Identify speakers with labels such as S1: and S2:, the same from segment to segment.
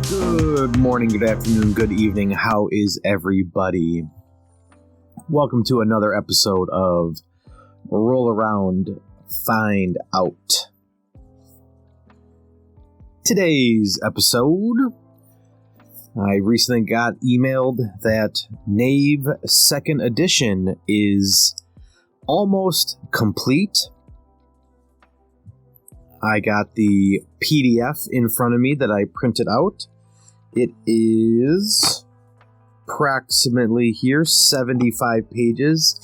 S1: Good morning, good afternoon, good evening. How is everybody? Welcome to another episode of Roll Around, Find Out. Today's episode, I recently got emailed that Knave 2nd edition is almost complete. I got the PDF in front of me that I printed out. It is approximately here 75 pages,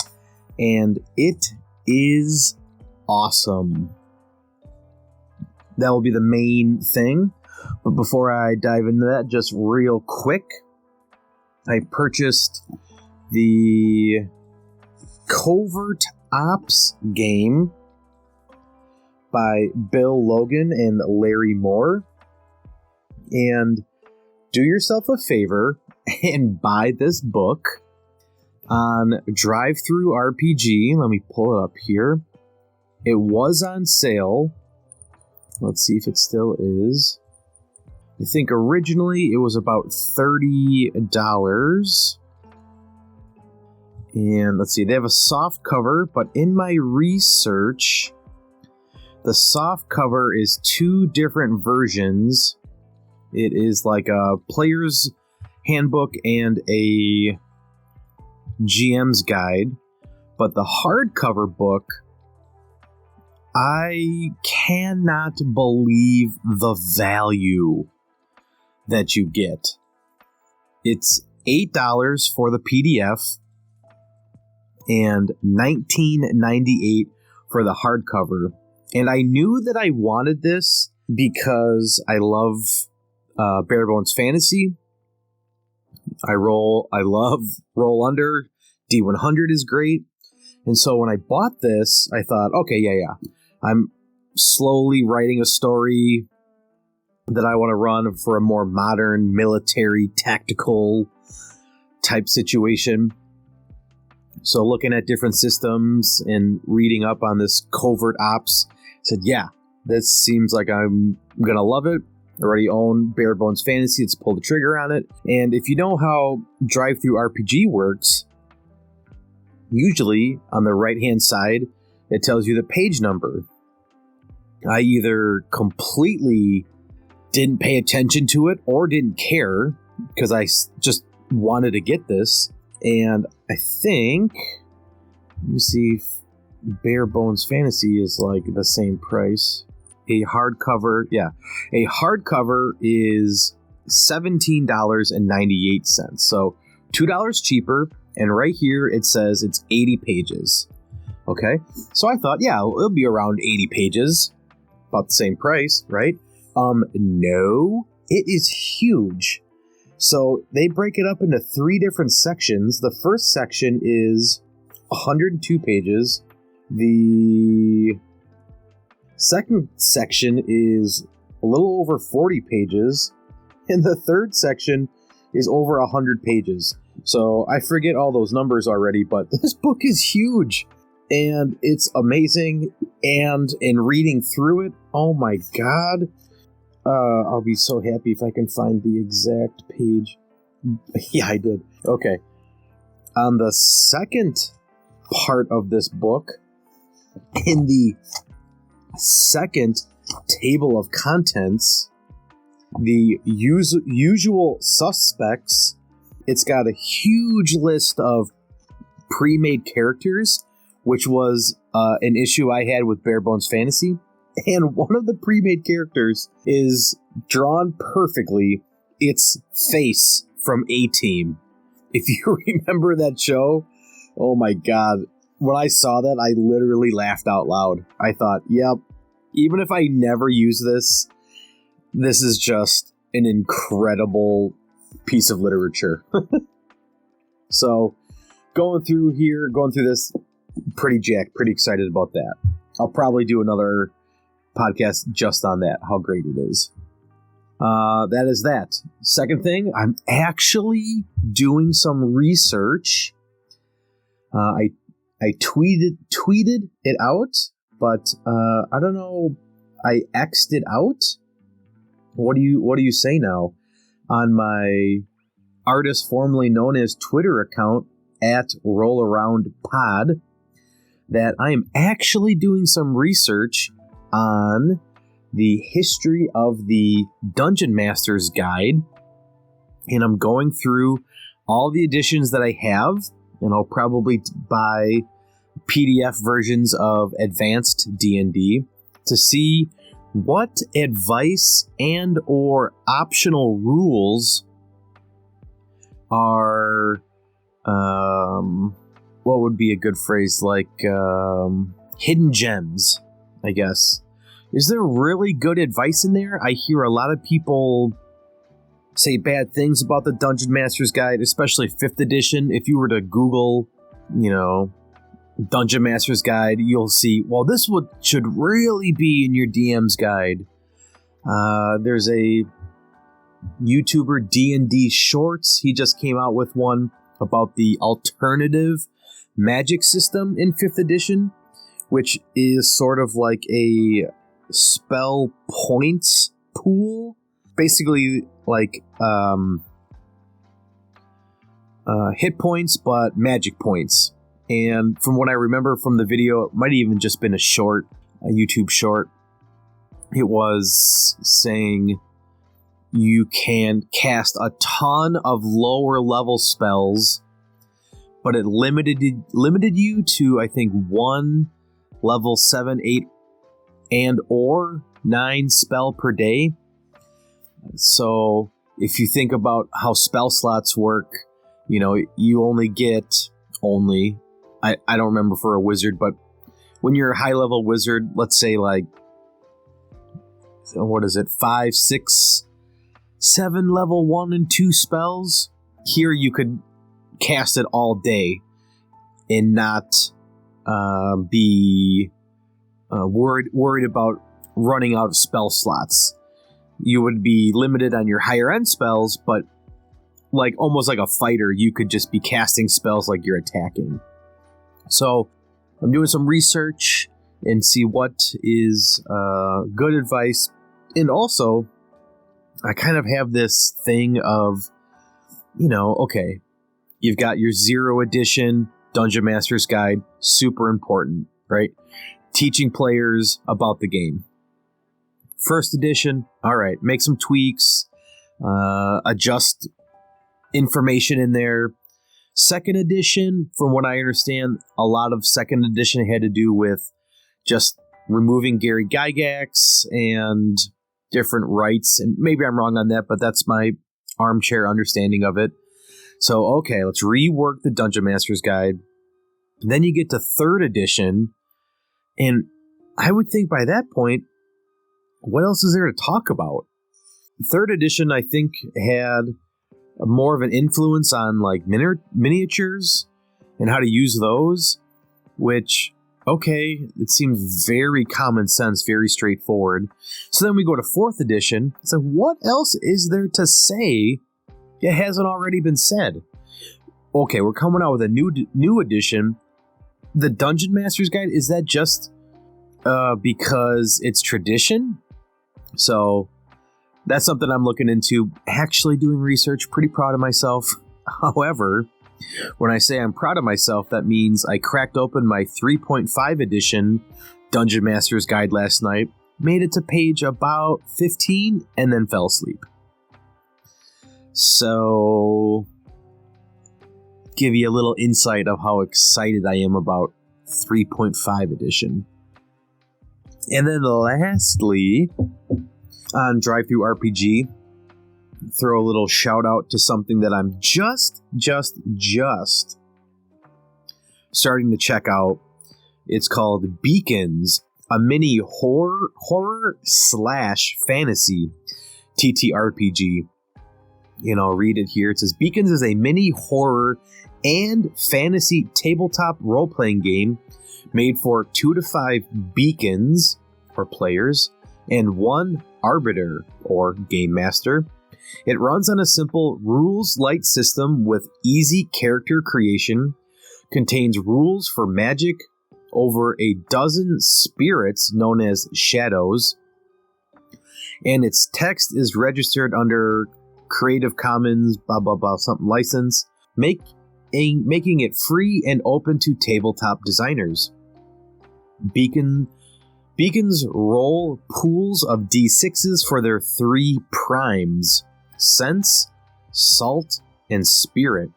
S1: and it is awesome. That will be the main thing. But before I dive into that, just real quick, I purchased the Covert Ops game by Bill Logan and Larry Moore. And do yourself a favor and buy this book on Drive-Thru RPG. Let me pull it up here. It was on sale. Let's see if it still is. I think originally it was about $30. And let's see, they have a soft cover, but in my research, the soft cover is two different versions. It is like a player's handbook and a GM's guide. But the hardcover book, I cannot believe the value that you get. It's $8 for the PDF and $19.98 for the hardcover. And I knew that I wanted this because I love Bare Bones Fantasy. I love Roll Under. D100 is great. And so when I bought this, I thought, okay, yeah. I'm slowly writing a story that I want to run for a more modern military tactical type situation. So looking at different systems and reading up on this Covert Ops, I said, yeah, this seems like I'm going to love it. I already own Bare Bones Fantasy. Let's pull the trigger on it. And if you know how Drive-Thru RPG works, usually on the right-hand side, it tells you the page number. I either completely didn't pay attention to it or didn't care because I just wanted to get this. And I think, let me see if Bare Bones Fantasy is like the same price. A hardcover is $17.98. So $2 cheaper. And right here it says it's 80 pages. Okay. So I thought, yeah, it'll be around 80 pages. About the same price, right? No, it is huge. So they break it up into 3 different sections. The first section is 102 pages. The second section is a little over 40 pages. And the third section is over 100 pages. So I forget all those numbers already, but this book is huge. And it's amazing. And in reading through it, oh my god. I'll be so happy if I can find the exact page. Yeah, I did. Okay. On the second part of this book, in the second table of contents, the usual suspects, it's got a huge list of pre-made characters, which was an issue I had with Bare Bones Fantasy. And one of the pre-made characters is drawn perfectly. It's Face from A-Team. If you remember that show, oh my god. When I saw that, I literally laughed out loud. I thought, yep, even if I never use this, this is just an incredible piece of literature. So, going through this, pretty jacked, pretty excited about that. I'll probably do another podcast just on that, how great it is. That is that. Second thing, I'm actually doing some research. I tweeted it out, but I don't know. I X'd it out. What do you say now? On my artist formerly known as Twitter account at RollAroundPod, that I am actually doing some research on the history of the Dungeon Master's Guide, and I'm going through all the editions that I have, and I'll probably buy PDF versions of Advanced D&D to see what advice and or optional rules are, what would be a good phrase, like hidden gems, I guess. Is there really good advice in there? I hear a lot of people say bad things about the Dungeon Master's Guide, especially 5th edition. If you were to Google, Dungeon Master's Guide, you'll see, well, this should really be in your DM's guide. There's a YouTuber, D&D Shorts. He just came out with one about the alternative magic system in 5th edition, which is sort of like a spell points pool. Basically like hit points, but magic points. And from what I remember from the video, it might have even just been a YouTube short. It was saying you can cast a ton of lower level spells, but it limited you to, I think, 1 level 7, 8, and or 9 spell per day. So if you think about how spell slots work, you only get I don't remember for a wizard, but when you're a high level wizard, let's say like, what is it, 5, 6, 7 level 1 and 2 spells. Here you could cast it all day and not be worried about running out of spell slots. You would be limited on your higher end spells, but like almost like a fighter, you could just be casting spells like you're attacking. So I'm doing some research and see what is good advice. And also, I kind of have this thing of, okay, you've got your 0 edition Dungeon Master's Guide, super important, right? Teaching players about the game. 1st edition, all right, make some tweaks, adjust information in there. 2nd edition, from what I understand, a lot of 2nd edition had to do with just removing Gary Gygax and different rights. And maybe I'm wrong on that, but that's my armchair understanding of it. So, okay, let's rework the Dungeon Master's Guide. Then you get to 3rd edition, and I would think by that point, what else is there to talk about? 3rd edition, I think, had more of an influence on like miniatures and how to use those, which, okay, it seems very common sense, very straightforward. So then we go to 4th edition. So what else is there to say that hasn't already been said? Okay, we're coming out with a new edition. The Dungeon Master's Guide, is that just because it's tradition? So that's something I'm looking into, actually doing research. Pretty proud of myself. However, when I say I'm proud of myself, that means I cracked open my 3.5 edition Dungeon Master's Guide last night, made it to page about 15, and then fell asleep. So, give you a little insight of how excited I am about 3.5 edition. And then lastly, on Drive-Thru RPG, throw a little shout out to something that I'm just starting to check out. It's called Beacons, a mini horror / fantasy TTRPG. I'll read it here. It says, Beacons is a mini horror and fantasy tabletop role-playing game made for 2 to 5 beacons, or players, and 1 Arbiter, or Game Master. It runs on a simple rules-light system with easy character creation, contains rules for magic, over a dozen spirits known as shadows, and its text is registered under Creative Commons, blah blah blah, something license, making it free and open to tabletop designers. Beacons roll pools of D6s for their 3 primes: sense, salt, and spirit,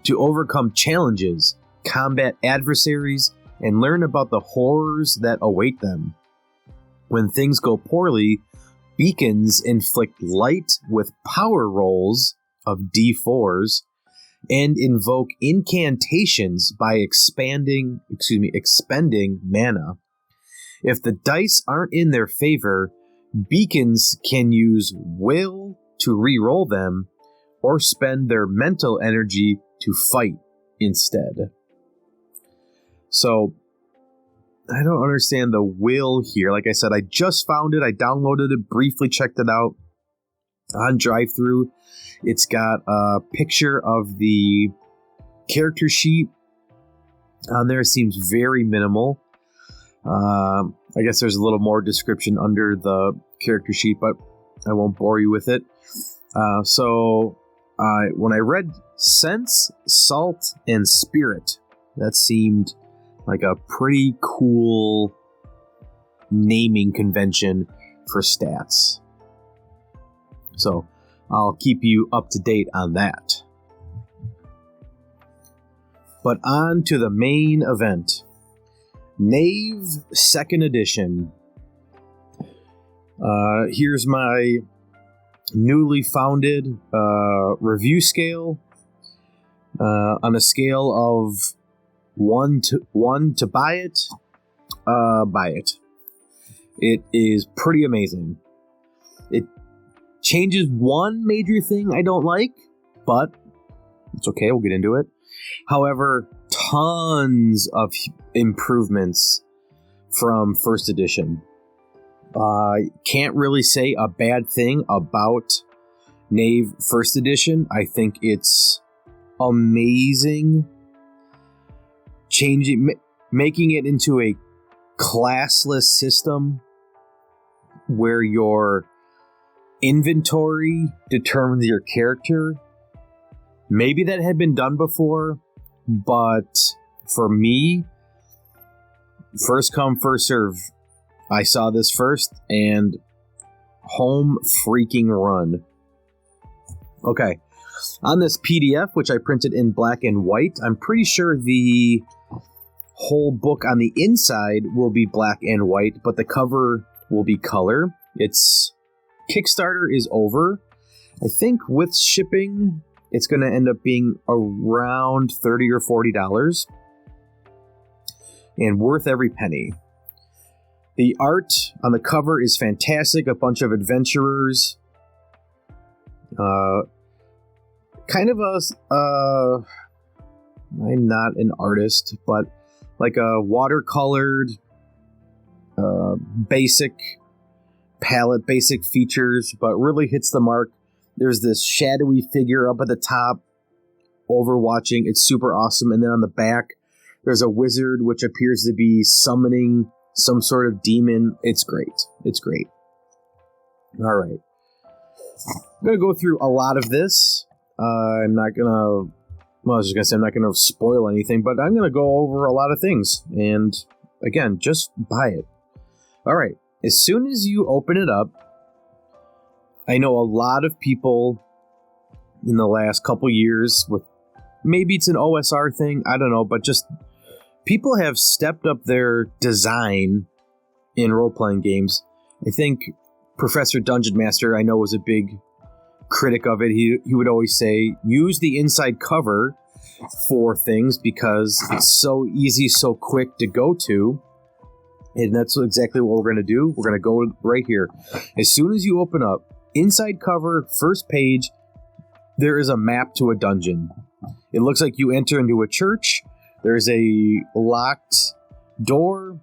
S1: to overcome challenges, combat adversaries, and learn about the horrors that await them. When things go poorly, beacons inflict light with power rolls of D4s and invoke incantations by expending mana. If the dice aren't in their favor, beacons can use will to re-roll them or spend their mental energy to fight instead. So, I don't understand the will here. Like I said, I just found it. I downloaded it, briefly checked it out on drive-thru. It's got a picture of the character sheet on there. It seems very minimal. I guess there's a little more description under the character sheet, but I won't bore you with it. When I read sense, salt, and spirit, that seemed like a pretty cool naming convention for stats. So I'll keep you up to date on that. But on to the main event. Knave 2nd Edition. Here's my newly founded review scale. On a scale of 1 to buy it, buy it. It is pretty amazing. It changes one major thing I don't like, but it's okay, we'll get into it. However, tons of improvements from 1st edition. Can't really say a bad thing about Knave 1st edition. I think it's amazing. Making it into a classless system where your inventory determines your character. Maybe that had been done before, but for me, first come, first serve. I saw this first, and home freaking run. Okay, on this PDF, which I printed in black and white, I'm pretty sure the whole book on the inside will be black and white, but the cover will be color. Its Kickstarter is over. I think with shipping, it's going to end up being around $30 or $40 and worth every penny. The art on the cover is fantastic. A bunch of adventurers. Kind of I'm not an artist, but like a watercolored, basic palette, basic features, but really hits the mark. There's this shadowy figure up at the top, overwatching. It's super awesome. And then on the back, there's a wizard which appears to be summoning some sort of demon. It's great. It's great. All right. I'm going to go through a lot of this. I'm not going to... Well, I was just going to say I'm not going to spoil anything, but I'm going to go over a lot of things. And, again, just buy it. All right. As soon as you open it up, I know a lot of people in the last couple years with... Maybe it's an OSR thing, I don't know, but just... People have stepped up their design in role-playing games. I think Professor Dungeon Master, I know, was a big critic of it. He would always say, use the inside cover for things because it's so easy, so quick to go to. And that's exactly what we're going to do. We're going to go right here. As soon as you open up, inside cover, first page, there is a map to a dungeon. It looks like you enter into a church. There's a locked door.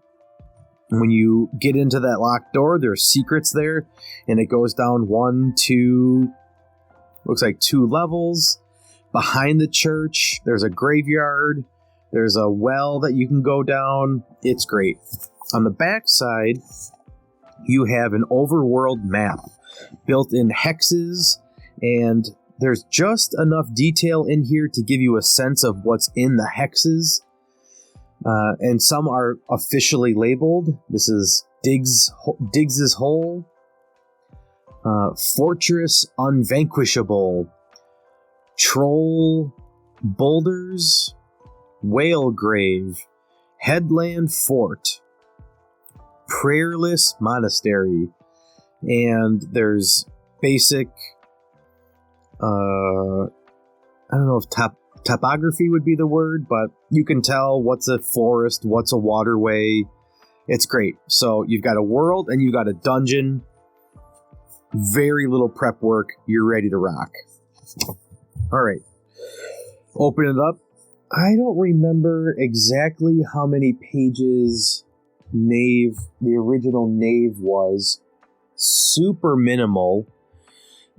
S1: When you get into that locked door, there's secrets there, and it goes down 1, 2, looks like 2 levels. Behind the church, there's a graveyard. There's a well that you can go down. It's great. On the back side, you have an overworld map built in hexes, and there's just enough detail in here to give you a sense of what's in the hexes. And some are officially labeled. This is Diggs's Hole, Fortress Unvanquishable, Troll Boulders, Whale Grave, Headland Fort, Prayerless Monastery, and there's basic, I don't know if topography would be the word, but you can tell what's a forest, what's a waterway. It's great. So you've got a world and you've got a dungeon. Very little prep work. You're ready to rock. All right. Open it up. I don't remember exactly how many pages Knave, the original Knave, was. Super minimal.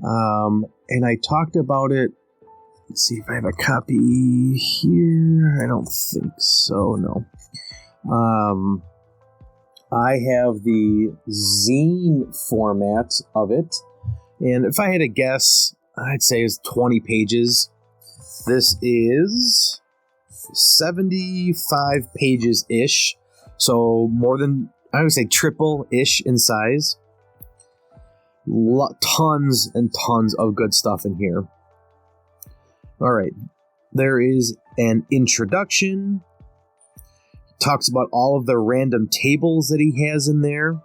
S1: And I talked about it. Let's see if I have a copy here. I don't think so, no. I have the zine format of it. And if I had to guess, I'd say it's 20 pages. This is 75 pages-ish. So more than, I would say triple-ish in size. Tons and tons of good stuff in here. All right. There is an introduction. Talks about all of the random tables that he has in there.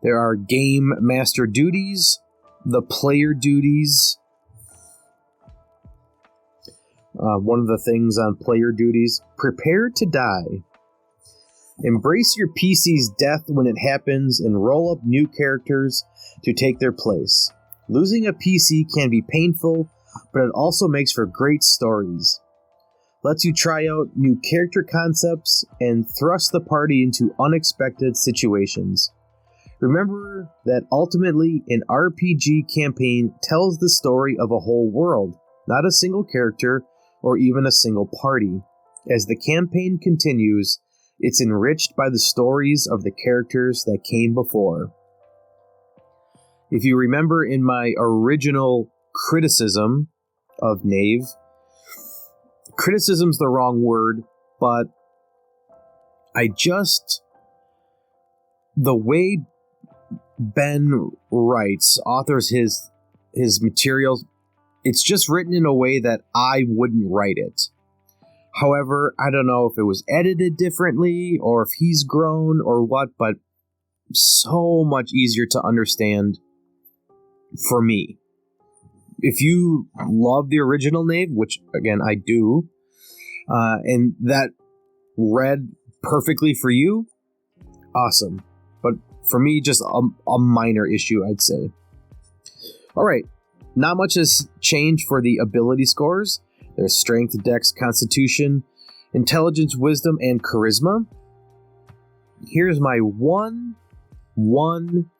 S1: There are game master duties, the player duties. One of the things on player duties, prepare to die. Embrace your PC's death when it happens and roll up new characters to take their place. Losing a PC can be painful, but it also makes for great stories. Lets you try out new character concepts and thrust the party into unexpected situations. Remember that ultimately an RPG campaign tells the story of a whole world, not a single character or even a single party. As the campaign continues, it's enriched by the stories of the characters that came before. If you remember in my original criticism of Knave, criticism's the wrong word, but the way Ben writes, authors his materials, it's just written in a way that I wouldn't write it. However, I don't know if it was edited differently or if he's grown or what, but so much easier to understand for me. If you love the original Knave, which again I do, and that read perfectly for you, awesome. But for me, just a minor issue, I'd say. All right, not much has changed for the ability scores. There's strength, dex, constitution, intelligence, wisdom, and charisma. Here's my one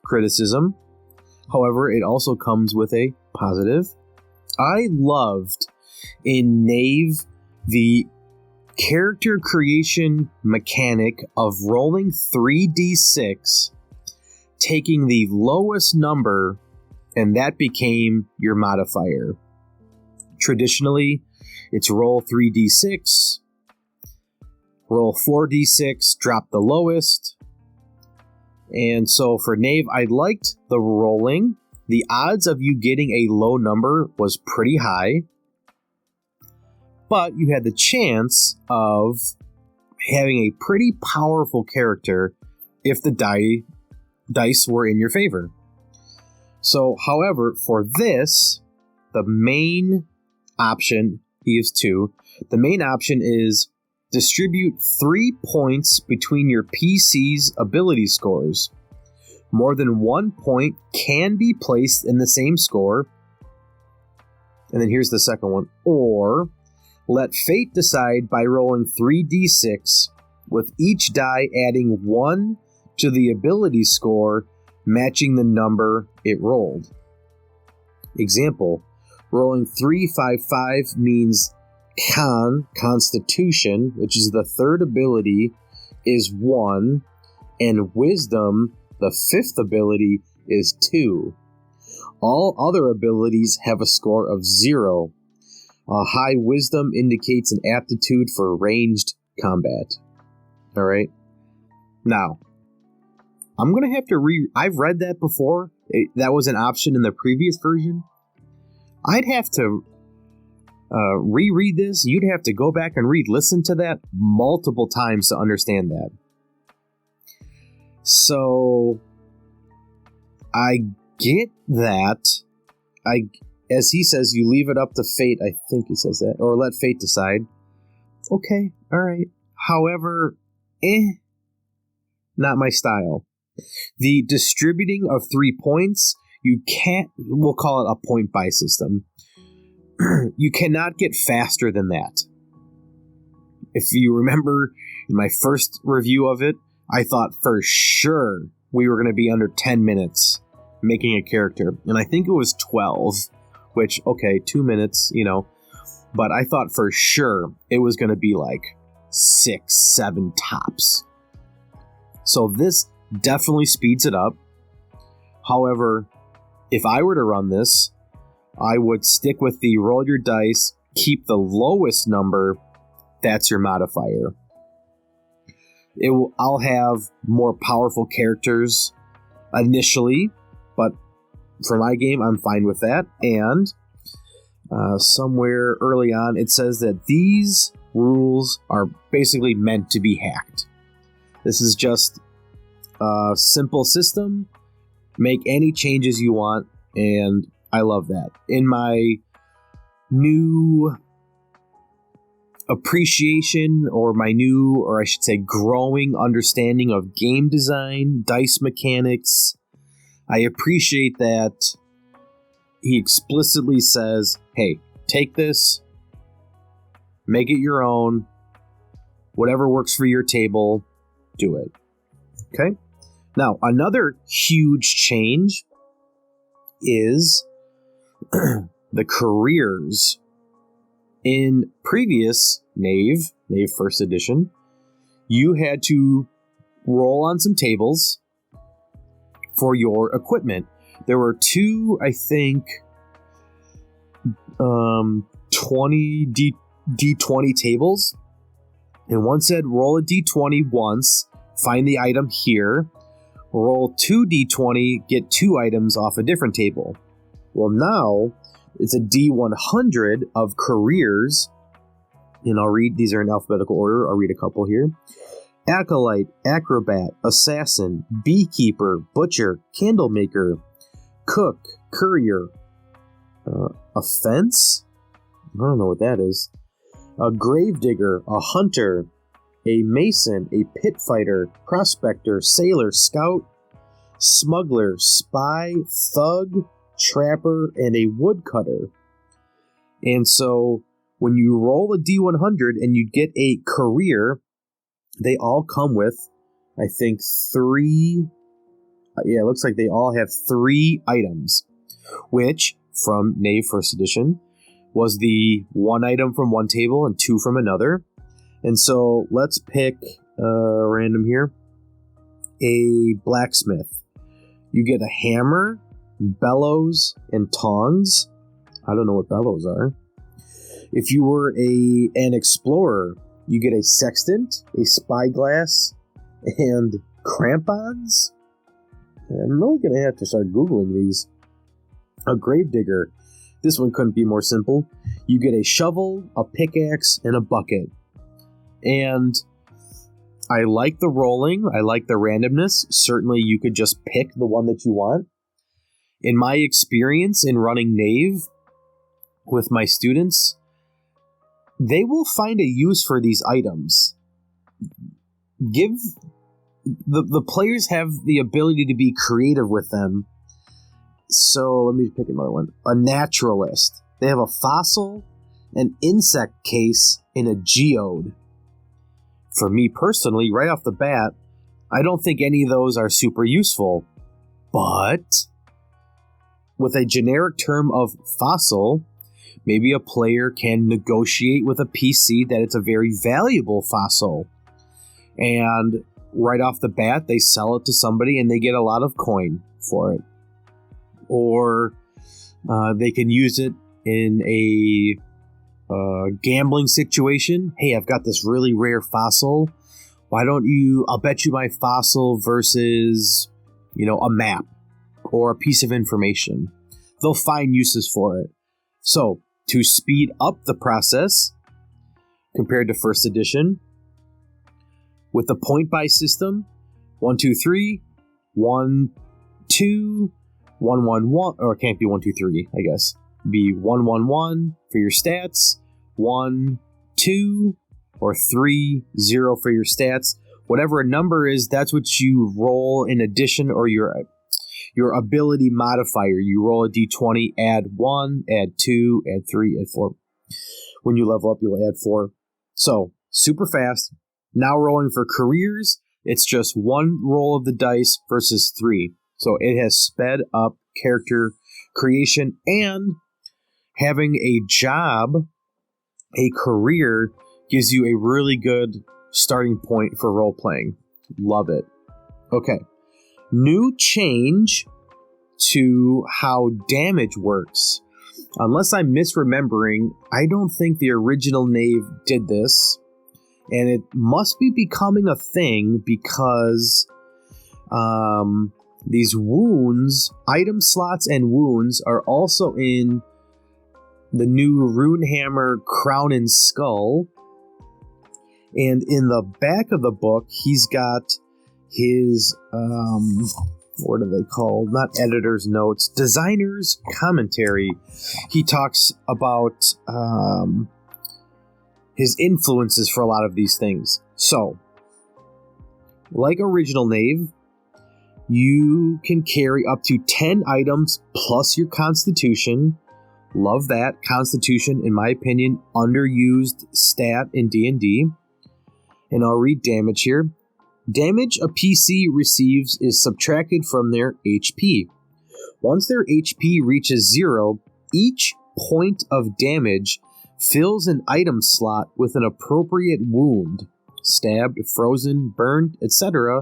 S1: criticism. However, it also comes with a positive. I loved in Knave the character creation mechanic of rolling 3d6, taking the lowest number, and that became your modifier. Traditionally, it's roll 3d6, roll 4d6, drop the lowest. And so for Knave, I liked the rolling. The odds of you getting a low number was pretty high, but you had the chance of having a pretty powerful character if the dice were in your favor. So, however, for this, the main option, he is 2, the main option is distribute 3 points between your PC's ability scores. More than 1 point can be placed in the same score. And then here's the second one. Or let fate decide by rolling 3d6 with each die adding 1 to the ability score matching the number it rolled. Example, rolling 355 means Constitution, which is the third ability, is 1, and Wisdom, the fifth ability, is 2. All other abilities have a score of 0. A high Wisdom indicates an aptitude for ranged combat. Alright? Now, I'm going to have to I've read that before. That was an option in the previous version. I'd have to reread this. You'd have to go back and listen to that multiple times to understand that. So, I get that. As he says, you leave it up to fate. I think he says that. Or let fate decide. Okay, alright. However, not my style. The distributing of 3 points, we'll call it a point buy system. You cannot get faster than that. If you remember in my first review of it, I thought for sure we were going to be under 10 minutes making a character. And I think it was 12, which, okay, 2 minutes, but I thought for sure it was going to be like 6, 7 tops. So this definitely speeds it up. However, if I were to run this, I would stick with the roll your dice, keep the lowest number, that's your modifier. I'll have more powerful characters initially, but for my game, I'm fine with that. And somewhere early on, it says that these rules are basically meant to be hacked. This is just a simple system. Make any changes you want, and I love that. In my new appreciation, or I should say growing understanding of game design, dice mechanics, I appreciate that he explicitly says, hey, take this, make it your own, whatever works for your table, do it. Okay? Now, another huge change is the careers. In previous Knave First Edition, you had to roll on some tables for your equipment. There were 2, I think, 20 D20 tables, and one said roll a D20 once, find the item here, roll 2 D20, get 2 items off a different table. Well, now it's a D100 of careers, and I'll read, these are in alphabetical order, I'll read a couple here. Acolyte, Acrobat, Assassin, Beekeeper, Butcher, Candlemaker, Cook, Courier, a Fence? I don't know what that is. A Gravedigger, a Hunter, a Mason, a Pit Fighter, Prospector, Sailor, Scout, Smuggler, Spy, Thug, Trapper, and a Woodcutter. And so when you roll a D100 and you get a career, they all come with, I think, 3... it looks like they all have 3 items, which, from Knave First Edition, was the 1 item from one table and 2 from another. And so let's pick random here. A blacksmith. You get a hammer, bellows, and tongs. I don't know what bellows are. If you were an explorer, you get a sextant, a spyglass, and crampons. I'm really going to have to start Googling these. A gravedigger. This one couldn't be more simple. You get a shovel, a pickaxe, and a bucket. And I like the rolling. I like the randomness. Certainly you could just pick the one that you want. In my experience in running Knave with my students, they will find a use for these items. The players have the ability to be creative with them. So let me pick another one. A naturalist. They have a fossil, an insect case, and a geode. For me personally, right off the bat, I don't think any of those are super useful. But with a generic term of fossil, maybe a player can negotiate with a PC that it's a very valuable fossil. And right off the bat, they sell it to somebody and they get a lot of coin for it. Or they can use it in a gambling situation. Hey, I've got this really rare fossil. Why don't you, I'll bet you my fossil versus, a map or a piece of information. They'll find uses for it. So, to speed up the process, compared to first edition, with the point buy system, 1, 2, 3, 1, 2, 1, 1, 1, or it can't be 1, 2, 3, I guess. It'd be 1, 1, 1 for your stats, 1, 2, or 3, 0 for your stats. Whatever a number is, that's what you roll in addition, or your ability modifier. You roll a d20, add 1, add 2, add 3, add 4. When you level up, you'll add 4. So, super fast. Now rolling for careers, it's just 1 roll of the dice versus 3. So it has sped up character creation, and having a job, a career, gives you a really good starting point for role-playing. Love it. Okay. New change to how damage works. Unless I'm misremembering, I don't think the original Knave did this. And it must be becoming a thing because these wounds, item slots and wounds, are also in the new Runehammer Crown and Skull. And in the back of the book, he's got his, what are they called? Not editor's notes, designer's commentary. He talks about his influences for a lot of these things. So, like original Knave, you can carry up to 10 items plus your Constitution. Love that. Constitution, in my opinion, underused stat in D&D. And I'll read damage here. Damage a PC receives is subtracted from their HP. Once their HP reaches 0, each point of damage fills an item slot with an appropriate wound, stabbed, frozen, burned, etc.,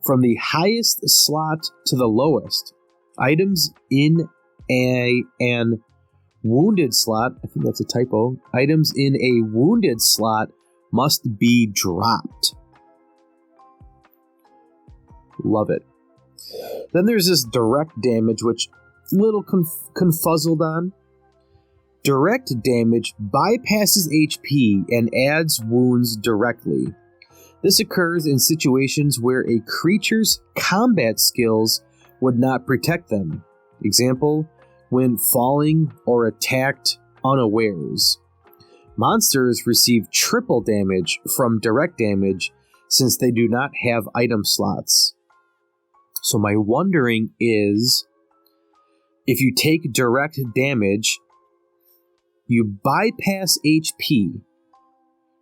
S1: from the highest slot to the lowest. Items in an wounded slot, I think that's a typo, items in a wounded slot must be dropped. Love it. Then there's this direct damage, which a little confuzzled on. Direct damage bypasses HP and adds wounds directly. This occurs in situations where a creature's combat skills would not protect them. Example, when falling or attacked unawares. Monsters receive triple damage from direct damage since they do not have item slots. So my wondering is, if you take direct damage, you bypass HP.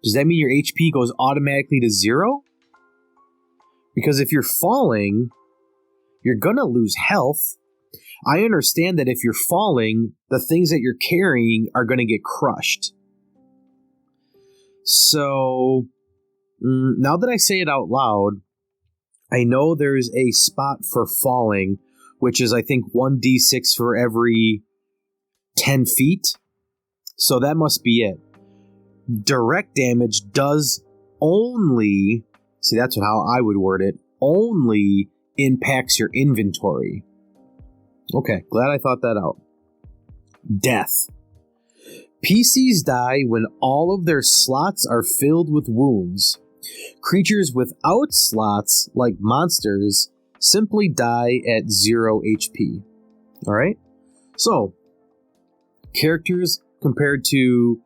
S1: Does that mean your HP goes automatically to 0? Because if you're falling, you're gonna lose health. I understand that if you're falling, the things that you're carrying are gonna get crushed. So, now that I say it out loud, I know there's a spot for falling, which is, I think, 1d6 for every 10 feet. So that must be it. Direct damage does only, see, that's how I would word it, only impacts your inventory. Okay, glad I thought that out. Death. PCs die when all of their slots are filled with wounds. Creatures without slots, like monsters, simply die at 0 HP. Alright? So, characters compared to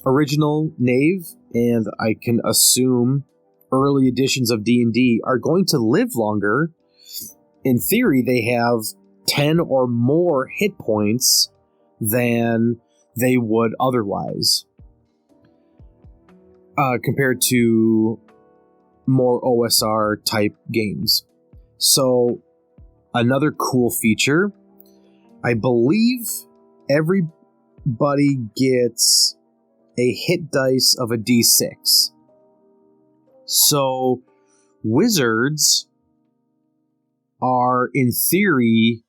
S1: original Knave, and I can assume early editions of D&D, are going to live longer. In theory, they have 10 or more hit points than they would otherwise. compared to more OSR type games. So another cool feature, I believe everybody gets a hit dice of a D6. So wizards are, in theory,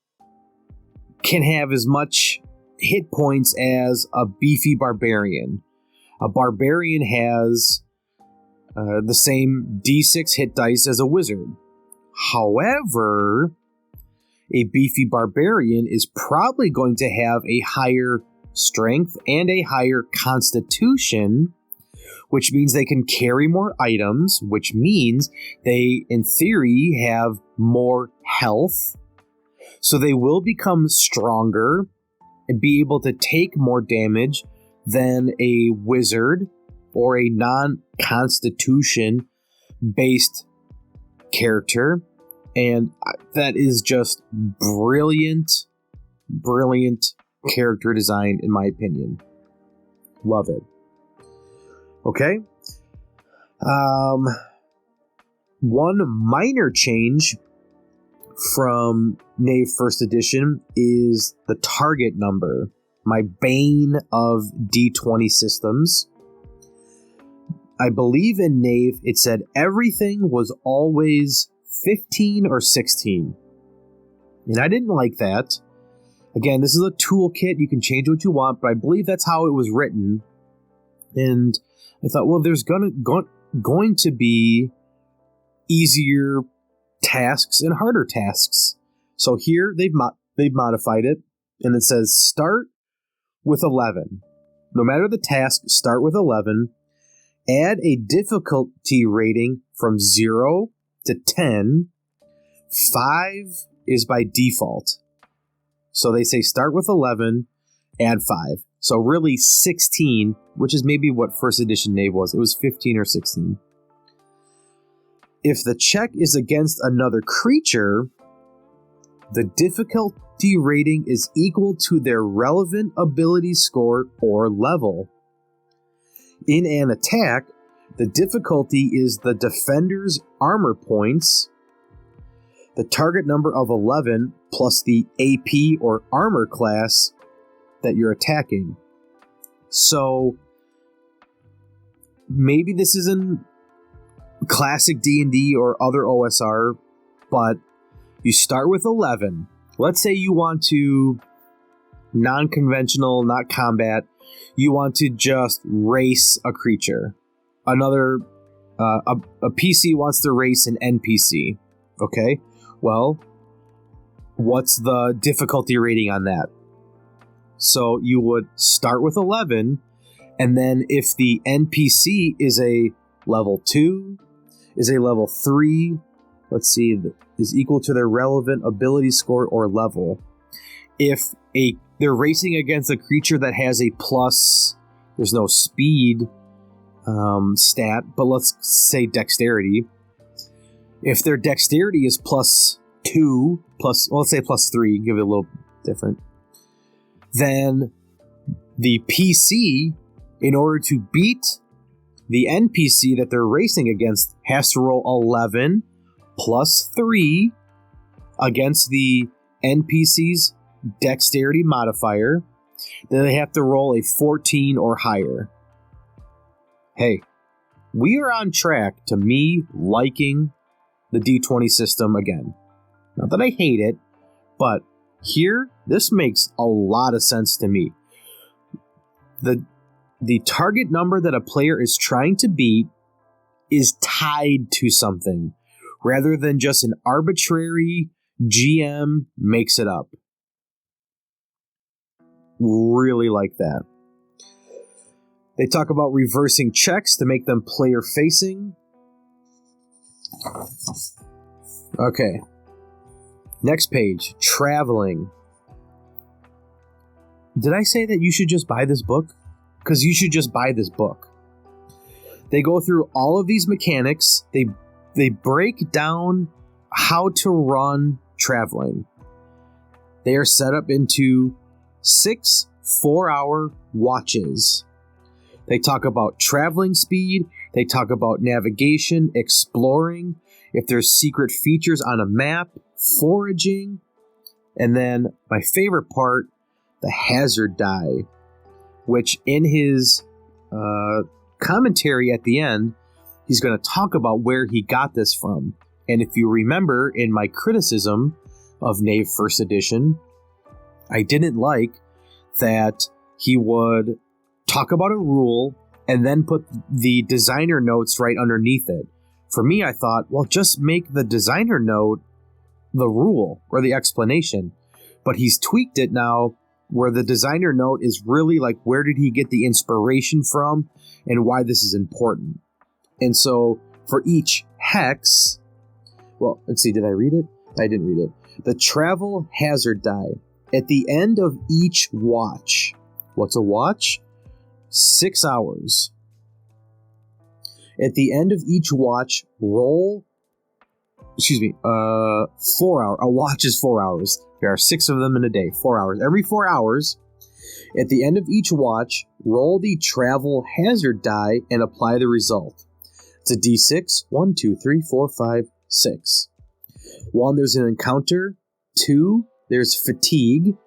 S1: can have as much hit points as a beefy barbarian. A barbarian has the same D6 hit dice as a wizard. However, a beefy barbarian is probably going to have a higher strength and a higher constitution, which means they can carry more items, which means they, in theory, have more health. So they will become stronger and be able to take more damage than a wizard or a non-constitution based character. And that is just brilliant character design, in my opinion. Love it. Okay. One minor change from Knave First Edition is the target number. My bane of D20 systems. I believe in Knave it said everything was always 15 or 16. And I didn't like that. Again, this is a toolkit. You can change what you want, but I believe that's how it was written. And I thought, well, there's going to be easier tasks and harder tasks. So here they've modified it, and it says start with 11. No matter the task, start with 11. Add a difficulty rating from 0 to 10. 5 is by default. So they say start with 11, add 5. So really 16, which is maybe what first edition Knave was. It was 15 or 16. If the check is against another creature, the difficulty rating is equal to their relevant ability score or level. In an attack, the difficulty is the defender's armor points, the target number of 11 plus the AP or armor class that you're attacking. So maybe this isn't classic D&D or other OSR, but you start with 11. Let's say you want to non-conventional, not combat. You want to just race a creature. Another a PC wants to race an NPC. Okay, well, what's the difficulty rating on that? So you would start with 11, and then if the NPC is a level 2, is a level 3, let's see, is equal to their relevant ability score or level. If they're racing against a creature that has a plus, there's no speed stat, but let's say dexterity. If their dexterity is plus 2, plus, well, let's say plus 3, give it a little different, then the PC, in order to beat the NPC that they're racing against, has to roll 11 plus 3 against the NPC's dexterity modifier. Then they have to roll a 14 or higher. Hey, we are on track to me liking the D20 system again. Not that I hate it, but here, this makes a lot of sense to me. The target number that a player is trying to beat is tied to something, rather than just an arbitrary GM makes it up. Really like that. They talk about reversing checks to make them player facing. Okay. Next page, traveling. Did I say that you should just buy this book? Because you should just buy this book. They go through all of these mechanics. They break down how to run traveling. They are set up into 6 4-hour watches. They talk about traveling speed, They talk about navigation, exploring, if there's secret features on a map, foraging, and then my favorite part, the hazard die, which in his commentary at the end, he's going to talk about where he got this from. And if you remember in my criticism of Knave First Edition, I didn't like that he would talk about a rule and then put the designer notes right underneath it. For me, I thought, well, just make the designer note the rule or the explanation. But he's tweaked it now where the designer note is really like, where did he get the inspiration from and why this is important. And so for each hex, well, let's see, did I read it? I didn't read it. The travel hazard die. At the end of each watch, what's a watch? 6 hours. At the end of each watch, roll, 4 hours. A watch is 4 hours. There are 6 of them in a day, 4 hours. Every 4 hours, at the end of each watch, roll the travel hazard die and apply the result. It's a d6. 1, 2, 3, 4, 5, 6. 1, there's an encounter. 2, there's fatigue.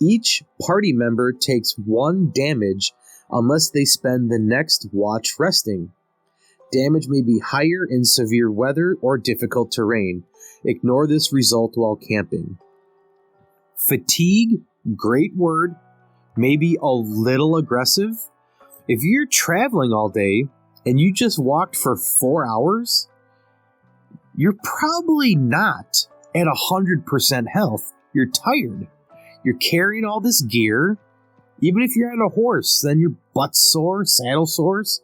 S1: Each party member takes 1 damage unless they spend the next watch resting. Damage may be higher in severe weather or difficult terrain. Ignore this result while camping. Fatigue, great word, maybe a little aggressive. If you're traveling all day and you just walked for 4 hours, you're probably not at 100% health. You're tired. You're carrying all this gear. Even if you're on a horse, then your butt's sore, saddle sores.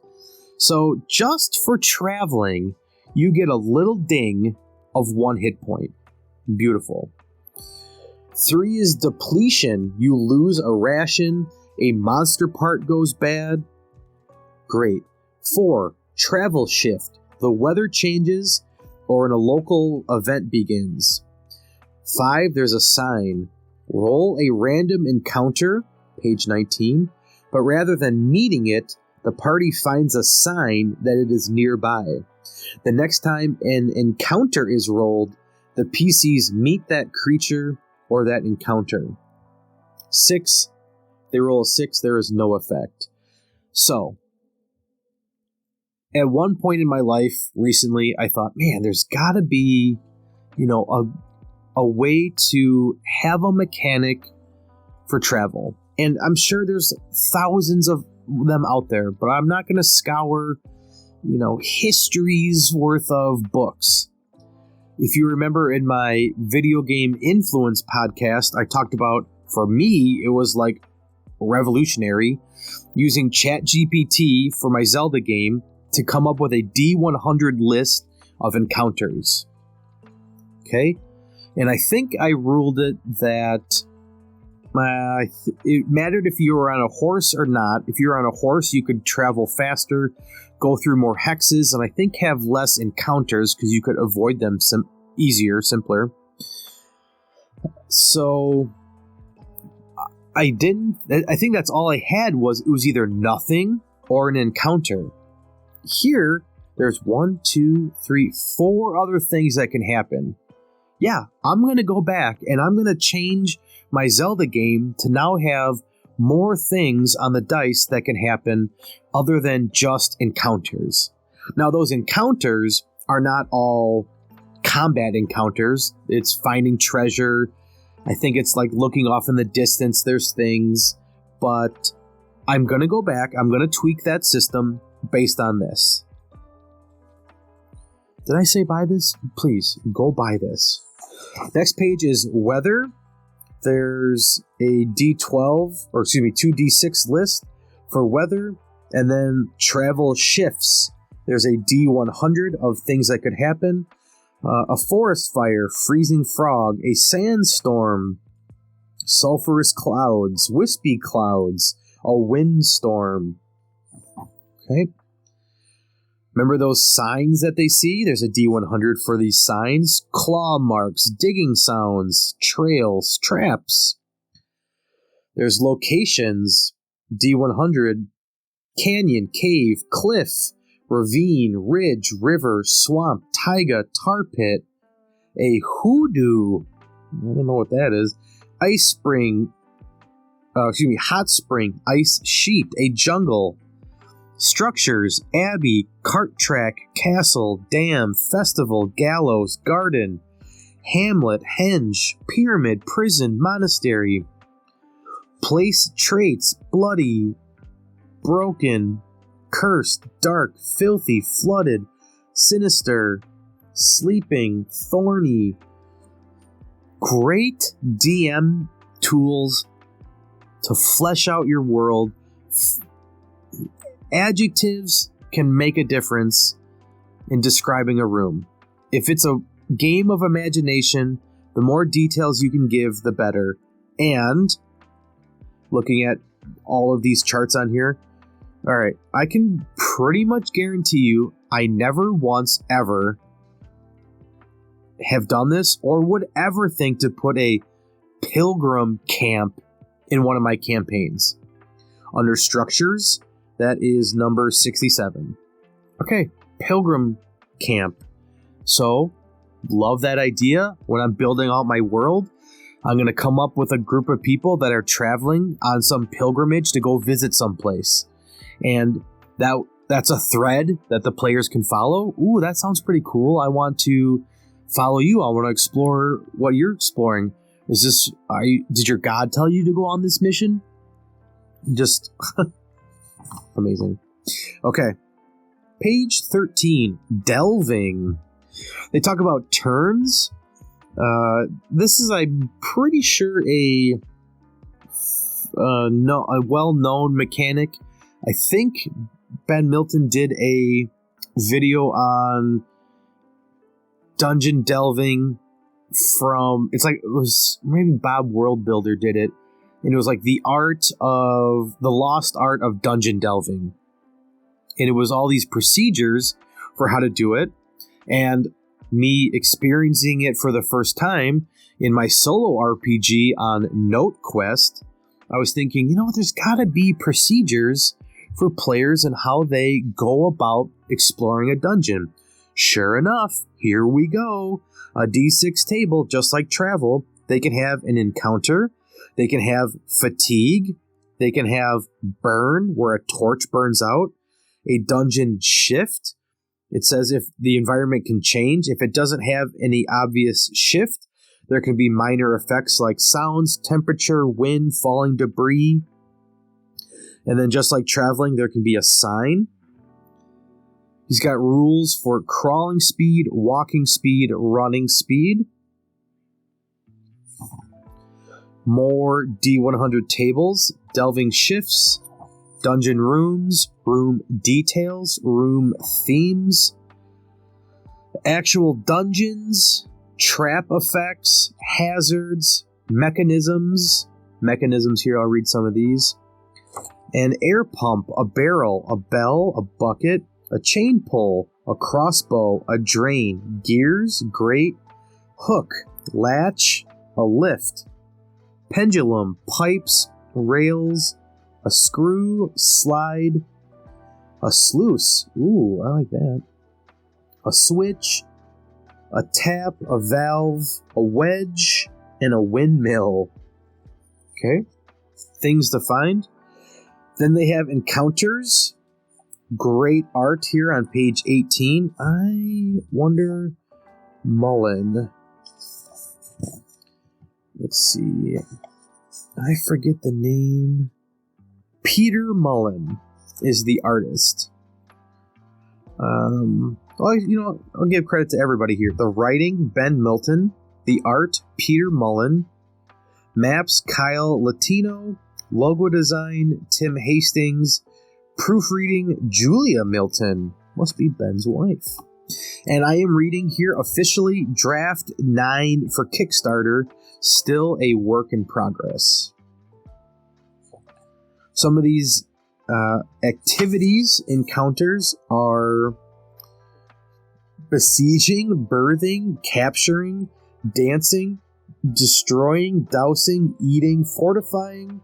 S1: So just for traveling, you get a little ding of 1 hit point. Beautiful. 3 is depletion. You lose a ration. A monster part goes bad. Great. 4, travel shift. The weather changes or a local event begins. 5, there's a sign. Roll a random encounter, page 19, but rather than meeting it, the party finds a sign that it is nearby. The next time an encounter is rolled, the PCs meet that creature or that encounter. 6, they roll a 6, there is no effect. So, at one point in my life recently, I thought, man, there's gotta be, a way to have a mechanic for travel. And I'm sure there's thousands of them out there, but I'm not going to scour, history's worth of books. If you remember in my video game influence podcast, I talked about, for me, it was like revolutionary, using ChatGPT for my Zelda game to come up with a D100 list of encounters. Okay? And I think I ruled it that it mattered if you were on a horse or not. If you were on a horse, you could travel faster, go through more hexes, and I think have less encounters because you could avoid them simpler. So I think that's all I had it was either nothing or an encounter. Here, there's 1, 2, 3, 4 other things that can happen. Yeah, I'm going to go back and I'm going to change my Zelda game to now have more things on the dice that can happen other than just encounters. Now, those encounters are not all combat encounters. It's finding treasure. I think it's like looking off in the distance. There's things. But I'm going to go back. I'm going to tweak that system based on this. Did I say buy this? Please, go buy this. Next page is weather. There's a D12, or 2D6 list for weather, and then travel shifts. There's a D100 of things that could happen. A forest fire, freezing frog, a sandstorm, sulfurous clouds, wispy clouds, a windstorm. Okay. Remember those signs that they see? There's a D100 for these signs. Claw marks, digging sounds, trails, traps. There's locations, D100, canyon, cave, cliff, ravine, ridge, river, swamp, taiga, tar pit, a hoodoo, I don't know what that is, ice spring, hot spring, ice sheet, a jungle, structures, abbey, cart track, castle, dam, festival, gallows, garden, hamlet, henge, pyramid, prison, monastery, place, traits, bloody, broken, cursed, dark, filthy, flooded, sinister, sleeping, thorny. Great DM tools to flesh out your world. Adjectives can make a difference in describing a room. If it's a game of imagination, the more details you can give, the better. And looking at all of these charts on here, all right, I can pretty much guarantee you I never once ever have done this or would ever think to put a pilgrim camp in one of my campaigns. Under structures, that is number 67. Okay, pilgrim camp. So, love that idea. When I'm building out my world, I'm going to come up with a group of people that are traveling on some pilgrimage to go visit someplace. And that's a thread that the players can follow. Ooh, that sounds pretty cool. I want to follow you. I want to explore what you're exploring. Did your god tell you to go on this mission? Just amazing. Okay. Page 13, delving. They talk about turns. This is, I'm pretty sure, a well-known mechanic. I think Ben Milton did a video on dungeon delving from, it was maybe Bob Worldbuilder did it, and it was like the lost art of dungeon delving. And it was all these procedures for how to do it, and me experiencing it for the first time in my solo RPG on Note Quest, I was thinking, there's gotta be procedures for players and how they go about exploring a dungeon. Sure enough, here we go. A D6 table, just like travel. They can have an encounter. They can have fatigue. They can have burn, where a torch burns out. A dungeon shift. It says if the environment can change. If it doesn't have any obvious shift, there can be minor effects like sounds, temperature, wind, falling debris. And then just like traveling, there can be a sign. He's got rules for crawling speed, walking speed, running speed. More D100 tables, delving shifts, dungeon rooms, room details, room themes, actual dungeons, trap effects, hazards, mechanisms. Mechanisms here, I'll read some of these. An air pump, a barrel, a bell, a bucket, a chain pull, a crossbow, a drain, gears, grate, hook, latch, a lift, pendulum, pipes, rails, a screw, slide, a sluice, ooh, I like that, a switch, a tap, a valve, a wedge, and a windmill. Okay, things to find. Then they have encounters. Great art here on page 18. I wonder, Mullen. Let's see. I forget the name. Peter Mullen is the artist. I'll give credit to everybody here. The writing, Ben Milton. The art, Peter Mullen. Maps, Kyle Latino. Logo design, Tim Hastings. Proofreading, Julia Milton. Must be Ben's wife. And I am reading here officially draft 9 for Kickstarter. Still a work in progress. Some of these activities, encounters, are besieging, birthing, capturing, dancing, destroying, dousing, eating, fortifying,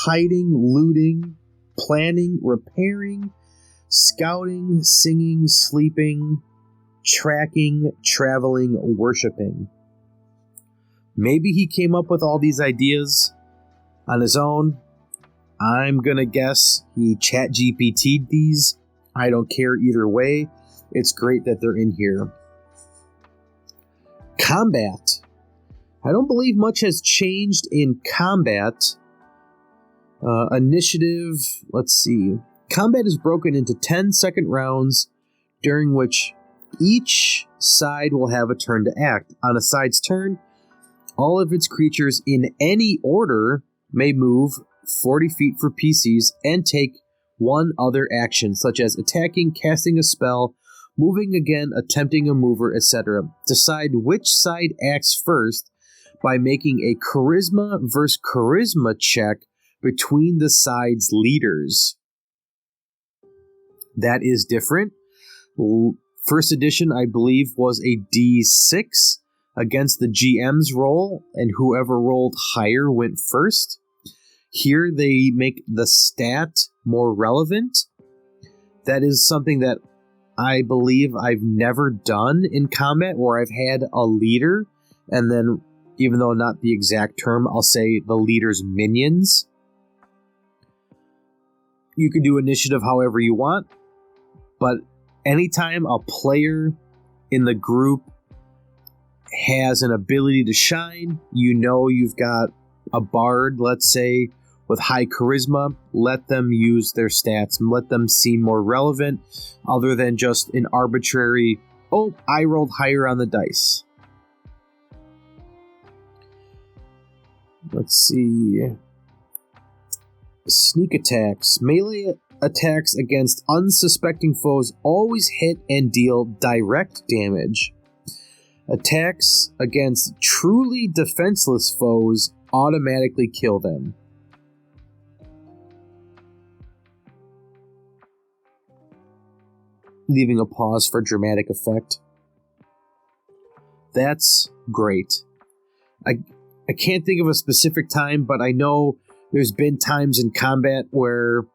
S1: hiding, looting, planning, repairing, Scouting, singing, sleeping, tracking, traveling, worshipping. Maybe he came up with all these ideas on his own. I'm gonna guess he chat GPT'd these. I don't care either way. It's great that they're in here. Combat. I don't believe much has changed in combat. Initiative, let's see. Combat is broken into 10-second rounds, during which each side will have a turn to act. On a side's turn, all of its creatures in any order may move 40 feet for PCs and take one other action, such as attacking, casting a spell, moving again, attempting a mover, etc. Decide which side acts first by making a charisma versus charisma check between the side's leaders. That is different. First edition, I believe, was a D6 against the GM's roll, and whoever rolled higher went first. Here they make the stat more relevant. That is something that I believe I've never done in combat, where I've had a leader, and then, even though not the exact term, I'll say the leader's minions. You can do initiative however you want, but anytime a player in the group has an ability to shine, you know you've got a bard, let's say, with high charisma, let them use their stats and let them seem more relevant, other than just an arbitrary, oh, I rolled higher on the dice. Let's see. Sneak attacks. Melee attacks against unsuspecting foes always hit and deal direct damage. Attacks against truly defenseless foes automatically kill them. Leaving a pause for dramatic effect. That's great. I can't think of a specific time, but I know there's been times in combat where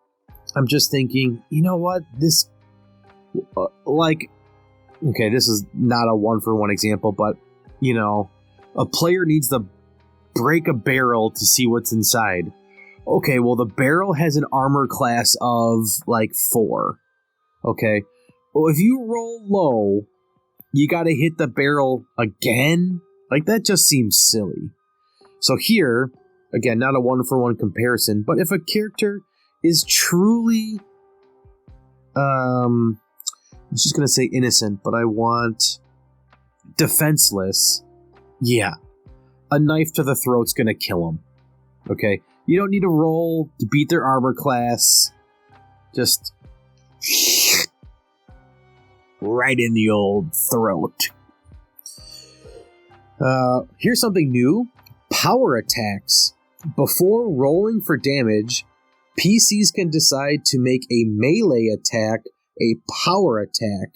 S1: I'm just thinking, you know what, this, okay, this is not a one-for-one example, but, you know, a player needs to break a barrel to see what's inside. Okay, well, the barrel has an armor class of, 4. Okay, well, if you roll low, you gotta hit the barrel again? That just seems silly. So here, again, not a one-for-one comparison, but if a character is truly, I was just going to say innocent, but I want defenseless, yeah, a knife to the throat's going to kill them, okay? You don't need to roll to beat their armor class, just right in the old throat. Here's something new. Power attacks. Before rolling for damage, PCs can decide to make a melee attack a power attack,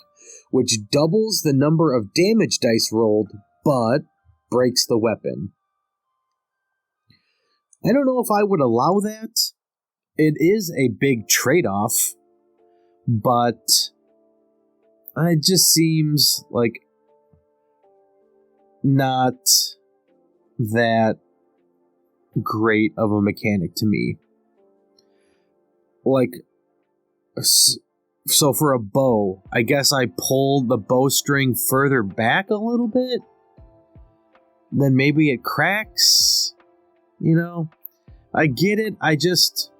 S1: which doubles the number of damage dice rolled, but breaks the weapon. I don't know if I would allow that. It is a big trade-off, but it just seems like not that great of a mechanic to me. So for a bow, I guess I pull the bowstring further back a little bit, then maybe it cracks, I get it, I just,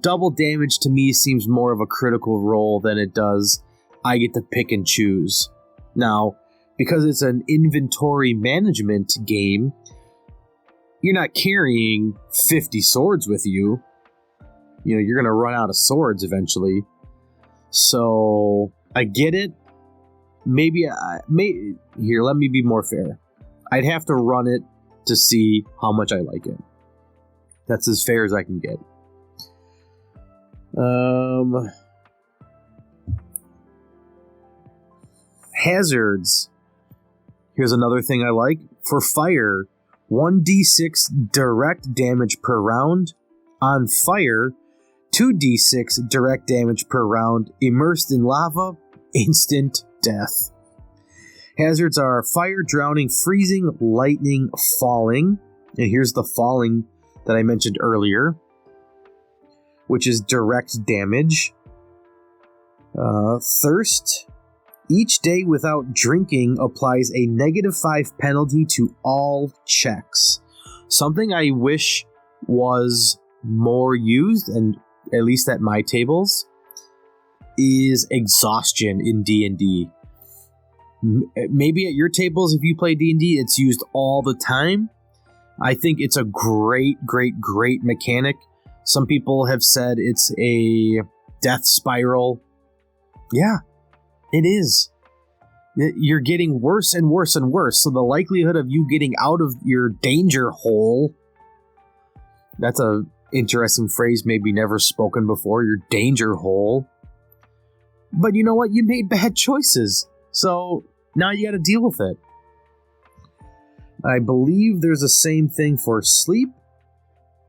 S1: double damage to me seems more of a critical roll than it does I get to pick and choose. Now, because it's an inventory management game, you're not carrying 50 swords with you. You're going to run out of swords eventually. So, I get it. Here, let me be more fair. I'd have to run it to see how much I like it. That's as fair as I can get. Hazards. Here's another thing I like. For fire, 1d6 direct damage per round. On fire, 2d6 direct damage per round. Immersed in lava, instant death. Hazards are fire, drowning, freezing, lightning, falling. And here's the falling that I mentioned earlier, which is direct damage. Thirst. Each day without drinking applies a -5 penalty to all checks. Something I wish was more used, and at least at my tables, is exhaustion in D&D. Maybe at your tables, if you play D&D, it's used all the time. I think it's a great mechanic. Some people have said it's a death spiral. Yeah, it is. You're getting worse and worse and worse, so the likelihood of you getting out of your danger hole, that's a interesting phrase maybe never spoken before, your danger hole. But you know what? You made bad choices, so now you got to deal with it. I believe there's the same thing for sleep.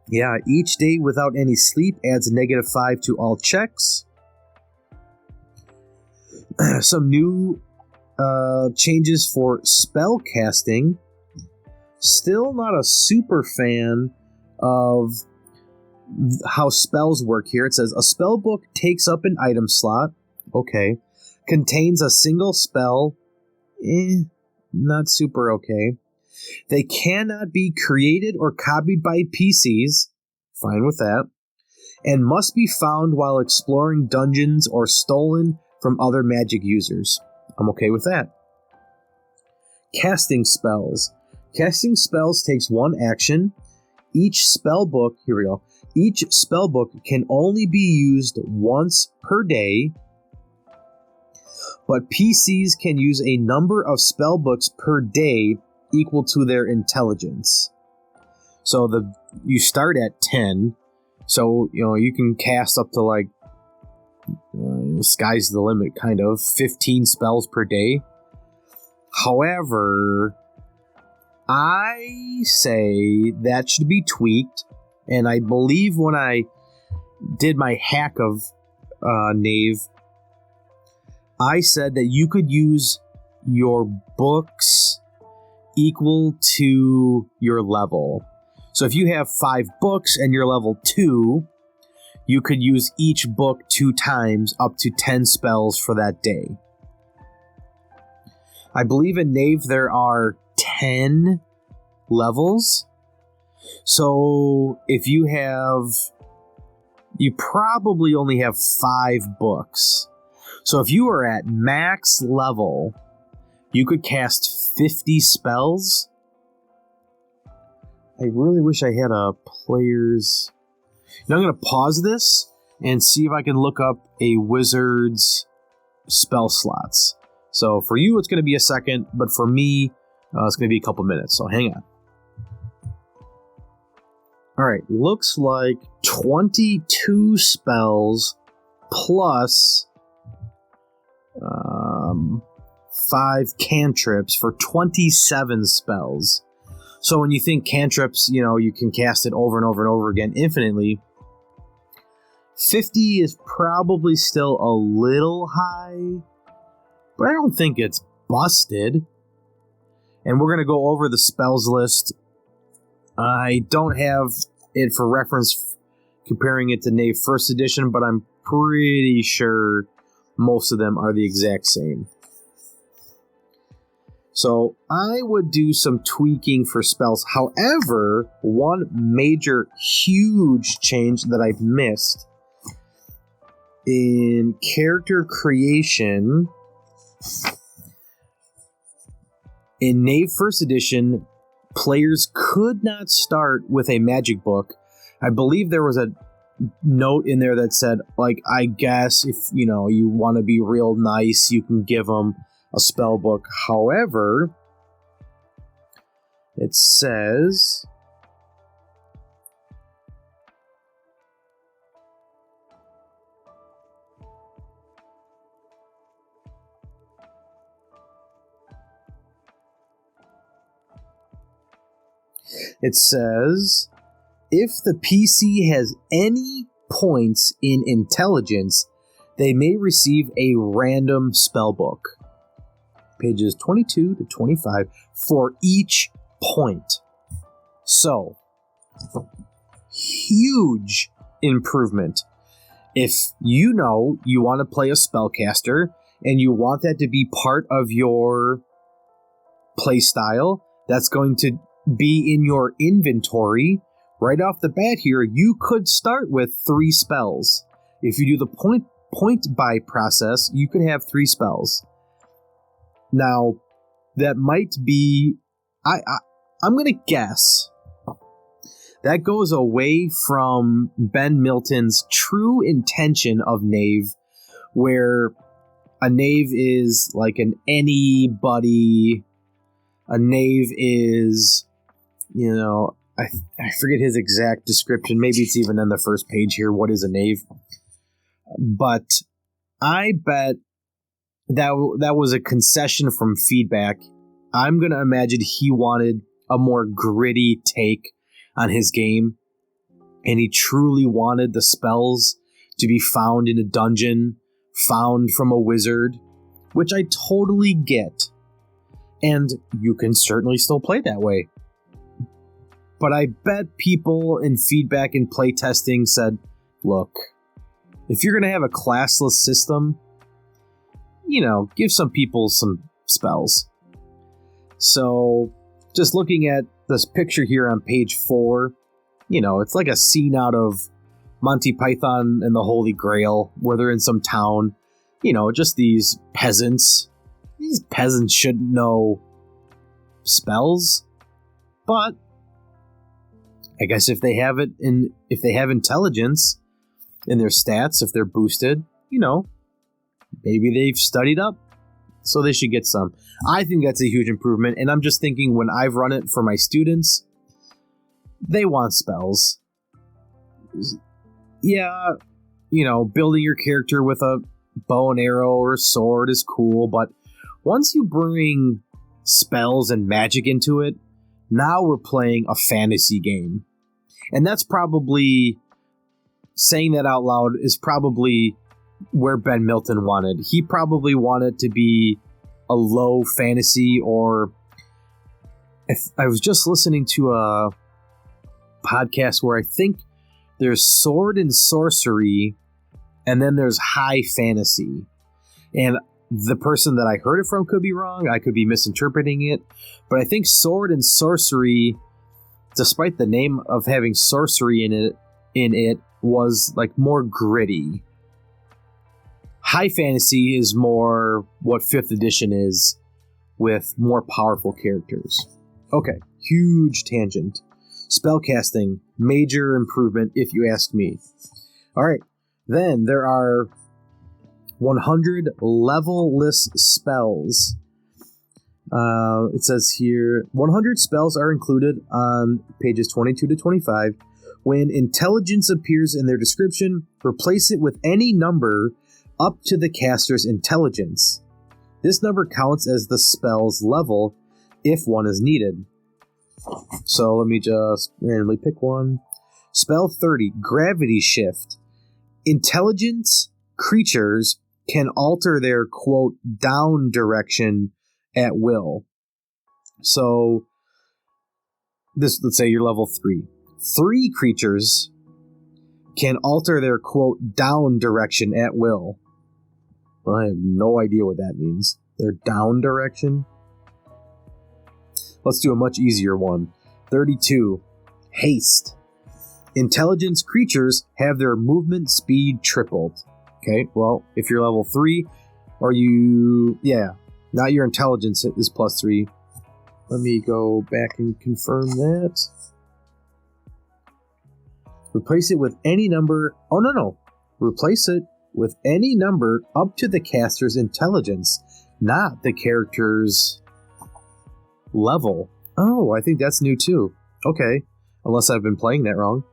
S1: Yeah, each day without any sleep adds a -5 to all checks. Some new changes for spell casting. Still not a super fan of how spells work here. It says a spell book takes up an item slot. Okay. Contains a single spell. Not super okay. They cannot be created or copied by PCs. Fine with that. And must be found while exploring dungeons or stolen from other magic users. I'm okay with that. Casting spells. Casting spells takes one action. Each spellbook can only be used once per day, but PCs can use a number of spellbooks per day equal to their intelligence. So you start at 10, so you can cast up to like sky's the limit, kind of 15 spells per day. However, I say that should be tweaked, and I believe when I did my hack of Knave, I said that you could use your books equal to your level. So if you have 5 books and you're level 2, you could use each book 2 times up to 10 spells for that day. I believe in Knave there are 10 levels. So if you probably only have 5 books. So if you are at max level, you could cast 50 spells. I really wish I had a player's... Now I'm going to pause this and see if I can look up a wizard's spell slots. So for you, it's going to be a second, but for me, it's going to be a couple minutes, so hang on. Alright, looks like 22 spells plus 5 cantrips for 27 spells. So when you think cantrips, you can cast it over and over and over again infinitely. 50 is probably still a little high, but I don't think it's busted. And we're going to go over the spells list. I don't have it for reference comparing it to Knave 1st edition, but I'm pretty sure most of them are the exact same. So I would do some tweaking for spells. However, one major, huge change that I've missed in character creation in Knave 1st edition, players could not start with a magic book. I believe there was a note in there that said, I guess if you want to be real nice, you can give them a spell book. However, it says if the PC has any points in intelligence, they may receive a random spell book. Pages 22 to 25 for each point. So, huge improvement. If you know you want to play a spellcaster and you want that to be part of your playstyle, that's going to be in your inventory. Right off the bat here, you could start with 3 spells. If you do the point buy process, you could have 3 spells. Now, that might be... I'm going to guess that goes away from Ben Milton's true intention of Knave, where a Knave is like an anybody. A Knave is, I forget his exact description. Maybe it's even on the first page here. What is a Knave? But I bet that was a concession from feedback. I'm going to imagine he wanted a more gritty take on his game, and he truly wanted the spells to be found in a dungeon, found from a wizard, which I totally get. And you can certainly still play that way. But I bet people in feedback and playtesting said, look, if you're going to have a classless system, give some people some spells. So, just looking at this picture here on page 4, it's like a scene out of Monty Python and the Holy Grail, where they're in some town, just these peasants. These peasants shouldn't know spells, but I guess if they have intelligence in their stats, if they're boosted, maybe they've studied up, so they should get some. I think that's a huge improvement, and I'm just thinking when I've run it for my students, they want spells. Yeah, building your character with a bow and arrow or sword is cool, but once you bring spells and magic into it, now we're playing a fantasy game. And that's probably, saying that out loud, is probably where Ben Milton wanted. He probably wanted to be a low fantasy, or I was just listening to a podcast where I think there's sword and sorcery, and then there's high fantasy. And the person that I heard it from could be wrong. I could be misinterpreting it. But I think sword and sorcery, despite the name of having sorcery in it was like more gritty. High fantasy is more what 5th edition is, with more powerful characters. Okay, huge tangent. Spellcasting, major improvement if you ask me. Alright, then there are 100 level-less spells. It says here, 100 spells are included on pages 22 to 25. When intelligence appears in their description, replace it with any number up to the caster's intelligence. This number counts as the spell's level if one is needed. So let me just randomly pick one. Spell 30, Gravity Shift. Intelligence creatures can alter their, quote, down direction at will. So, let's say you're level 3. 3 creatures can alter their, quote, down direction at will. Well, I have no idea what that means. Their down direction? Let's do a much easier one. 32. Haste. Intelligence creatures have their movement speed tripled. Okay, well, if you're level 3, now your intelligence is +3. Let me go back and confirm that. Replace it with any number. Oh, no. Replace it with any number up to the caster's intelligence, not the character's level. Oh, I think that's new too. Okay, unless I've been playing that wrong.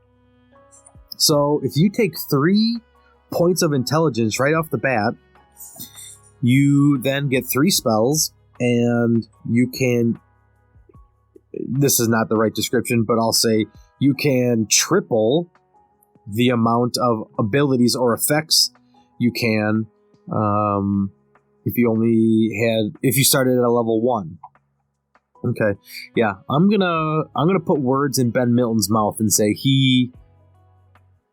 S1: So if you take 3 points of intelligence right off the bat, you then get 3 spells, and you can... This is not the right description, but I'll say you can triple the amount of abilities or effects you can if you started at a level 1. Okay, yeah, I'm gonna put words in Ben Milton's mouth and say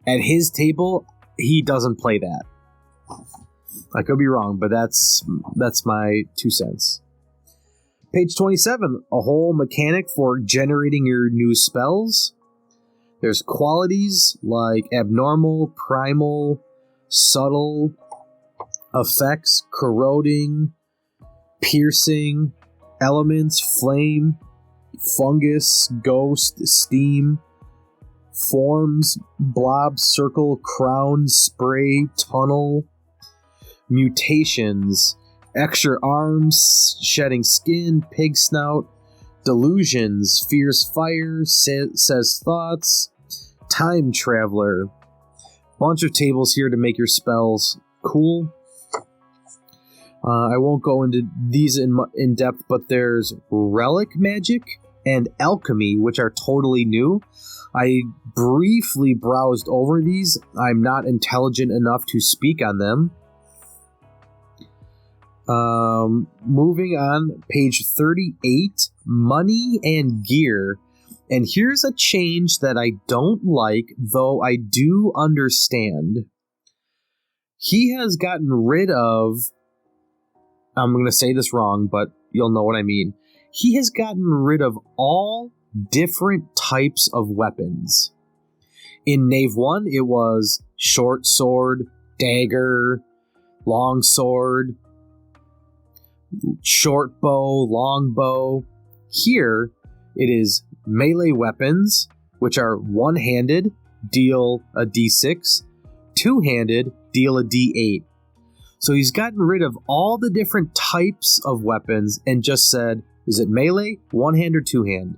S1: at his table he doesn't play that. I could be wrong, but that's my 2 cents. Page 27, a whole mechanic for generating your new spells. There's qualities like abnormal, primal, subtle, effects, corroding, piercing, elements, flame, fungus, ghost, steam, forms, blob, circle, crown, spray, tunnel, mutations, extra arms, shedding skin, pig snout, delusions, fears fire, says thoughts, time traveler. Bunch of tables here to make your spells cool. I won't go into these in depth, but there's relic magic and alchemy, which are totally new. I briefly browsed over these. I'm not intelligent enough to speak on them. Moving on, page 38, money and gear. And here's a change that I don't like, though I do understand. He has gotten rid of, I'm going to say this wrong, but you'll know what I mean. He has gotten rid of all different types of weapons. In Knave 1, it was short sword, dagger, long sword, short bow, long bow. Here, it is melee weapons, which are one-handed, deal a d6, two-handed, deal a d8. So he's gotten rid of all the different types of weapons and just said, is it melee, one-hand, or two-hand?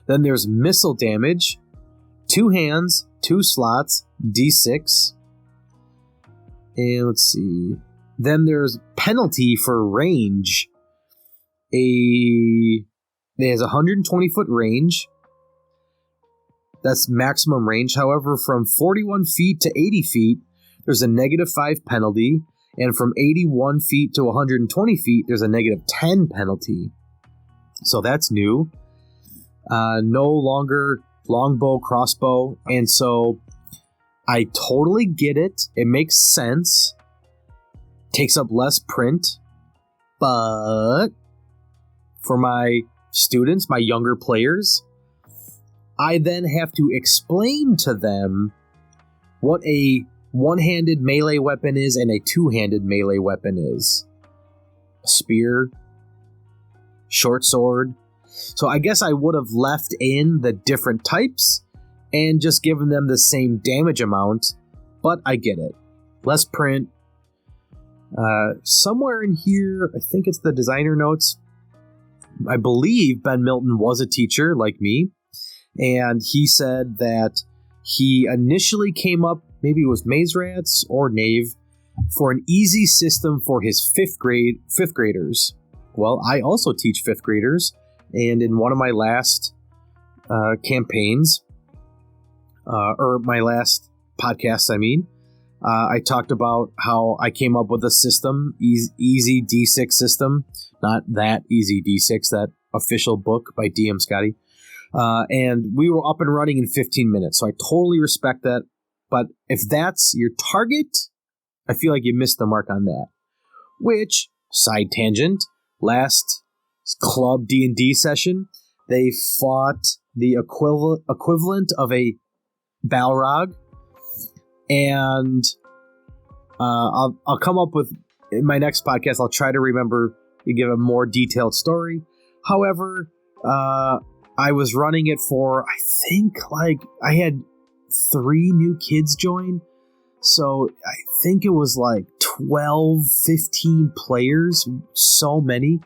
S1: Then there's missile damage, 2 hands, 2 slots, d6. And let's see. Then there's penalty for range. It has 120-foot range. That's maximum range. However, from 41 feet to 80 feet, there's a -5 penalty. And from 81 feet to 120 feet, there's a -10 penalty. So that's new. No longer longbow, crossbow. And so I totally get it. It makes sense. Takes up less print. But for my students, my younger players, I then have to explain to them what a one-handed melee weapon is and a two-handed melee weapon is. A spear, short sword. So I guess I would have left in the different types and just given them the same damage amount, but I get it. Less print. Somewhere in here, I think it's the designer notes, I believe Ben Milton was a teacher like me, and he said that he initially came up, maybe it was Maze Rats or Knave, for an easy system for his fifth graders. Well, I also teach 5th graders, and in one of my last campaigns, or my last podcast, I talked about how I came up with a system, easy D6 system, not that easy D6, that official book by DM Scotty. And we were up and running in 15 minutes, so I totally respect that. But if that's your target, I feel like you missed the mark on that. Which, side tangent, last club D&D session, they fought the equivalent of a Balrog, and I'll come up with, in my next podcast, I'll try to remember to give a more detailed story. However, I was running it for, I think, I had 3 new kids join, so I think it was 12, 15 players, so many,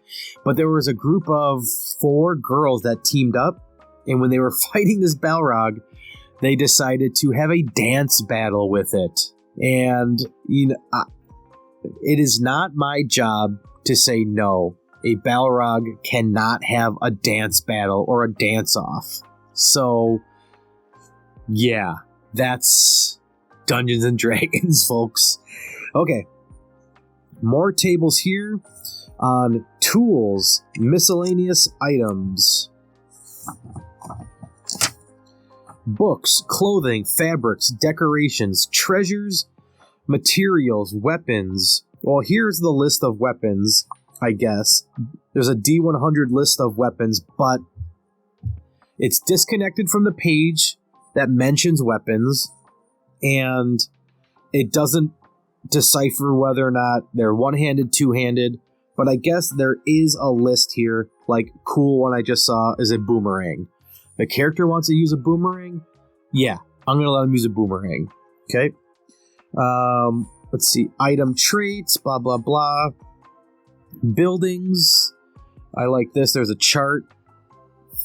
S1: but there was a group of 4 girls that teamed up, and when they were fighting this Balrog, they decided to have a dance battle with it. And it is not my job to say no. A Balrog cannot have a dance battle or a dance off. So, yeah. That's Dungeons and Dragons, folks. Okay. More tables here on tools, miscellaneous items. Books, clothing, fabrics, decorations, treasures, materials, weapons. Well, here's the list of weapons, I guess. There's a D100 list of weapons, but it's disconnected from the page that mentions weapons, and it doesn't decipher whether or not they're one-handed, two-handed, but I guess there is a list here. Like, cool one I just saw is a boomerang. The character wants to use a boomerang? Yeah, I'm going to let him use a boomerang. Okay. Let's see. Item traits, blah, blah, blah. Buildings. I like this. There's a chart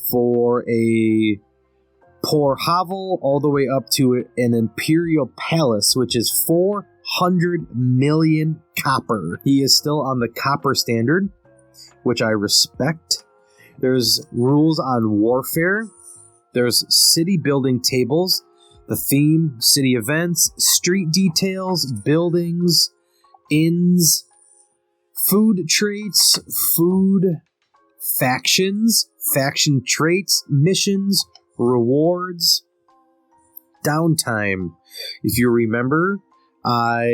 S1: for a poor hovel all the way up to an imperial palace, which is 400 million copper. He is still on the copper standard, which I respect. There's rules on warfare. There's city building tables, the theme, city events, street details, buildings, inns, food traits, food factions, faction traits, missions, rewards, downtime. If you remember, I,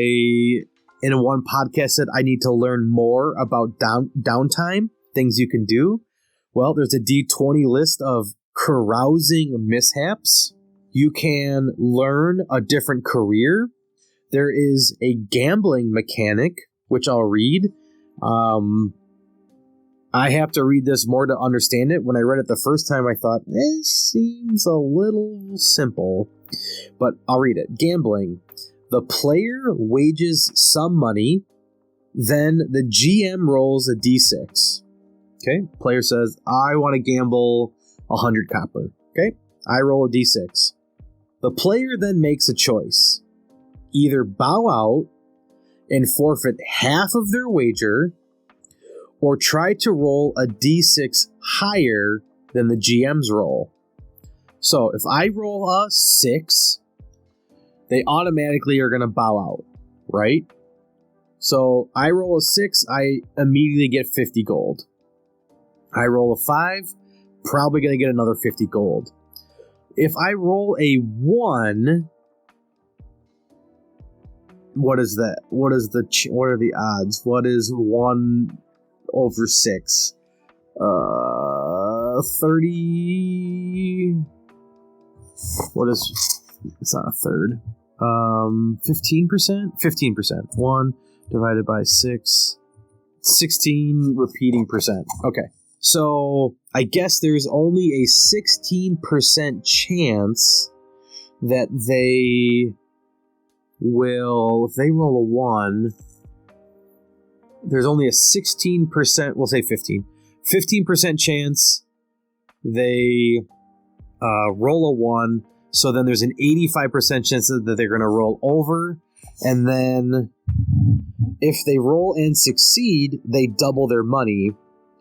S1: in one podcast, said I need to learn more about downtime, things you can do. Well, there's a D20 list of carousing mishaps. You can learn a different career. There is a gambling mechanic, which I'll read. I have to read this more to understand it. When I read it the first time, I thought, this seems a little simple. But I'll read it. Gambling. The player wagers some money, then the GM rolls a d6. Okay? Player says, I want to gamble 100 copper. Okay? I roll a d6. The player then makes a choice. Either bow out and forfeit half of their wager, or try to roll a d6 higher than the GM's roll. So if I roll a 6, they automatically are going to bow out, right? So I roll a 6, I immediately get 50 gold. I roll a 5, probably going to get another 50 gold. If I roll a 1, what is that? What are the odds? What is 1 over 6? 30. What is? It's not a third. 15%. 15%. 1 divided by 6. 16 repeating percent. Okay. So I guess there's only a 16% chance that they will, if they roll a 1, there's only a 16%, we'll say 15% chance they roll a 1. So then there's an 85% chance that they're going to roll over. And then if they roll and succeed, they double their money.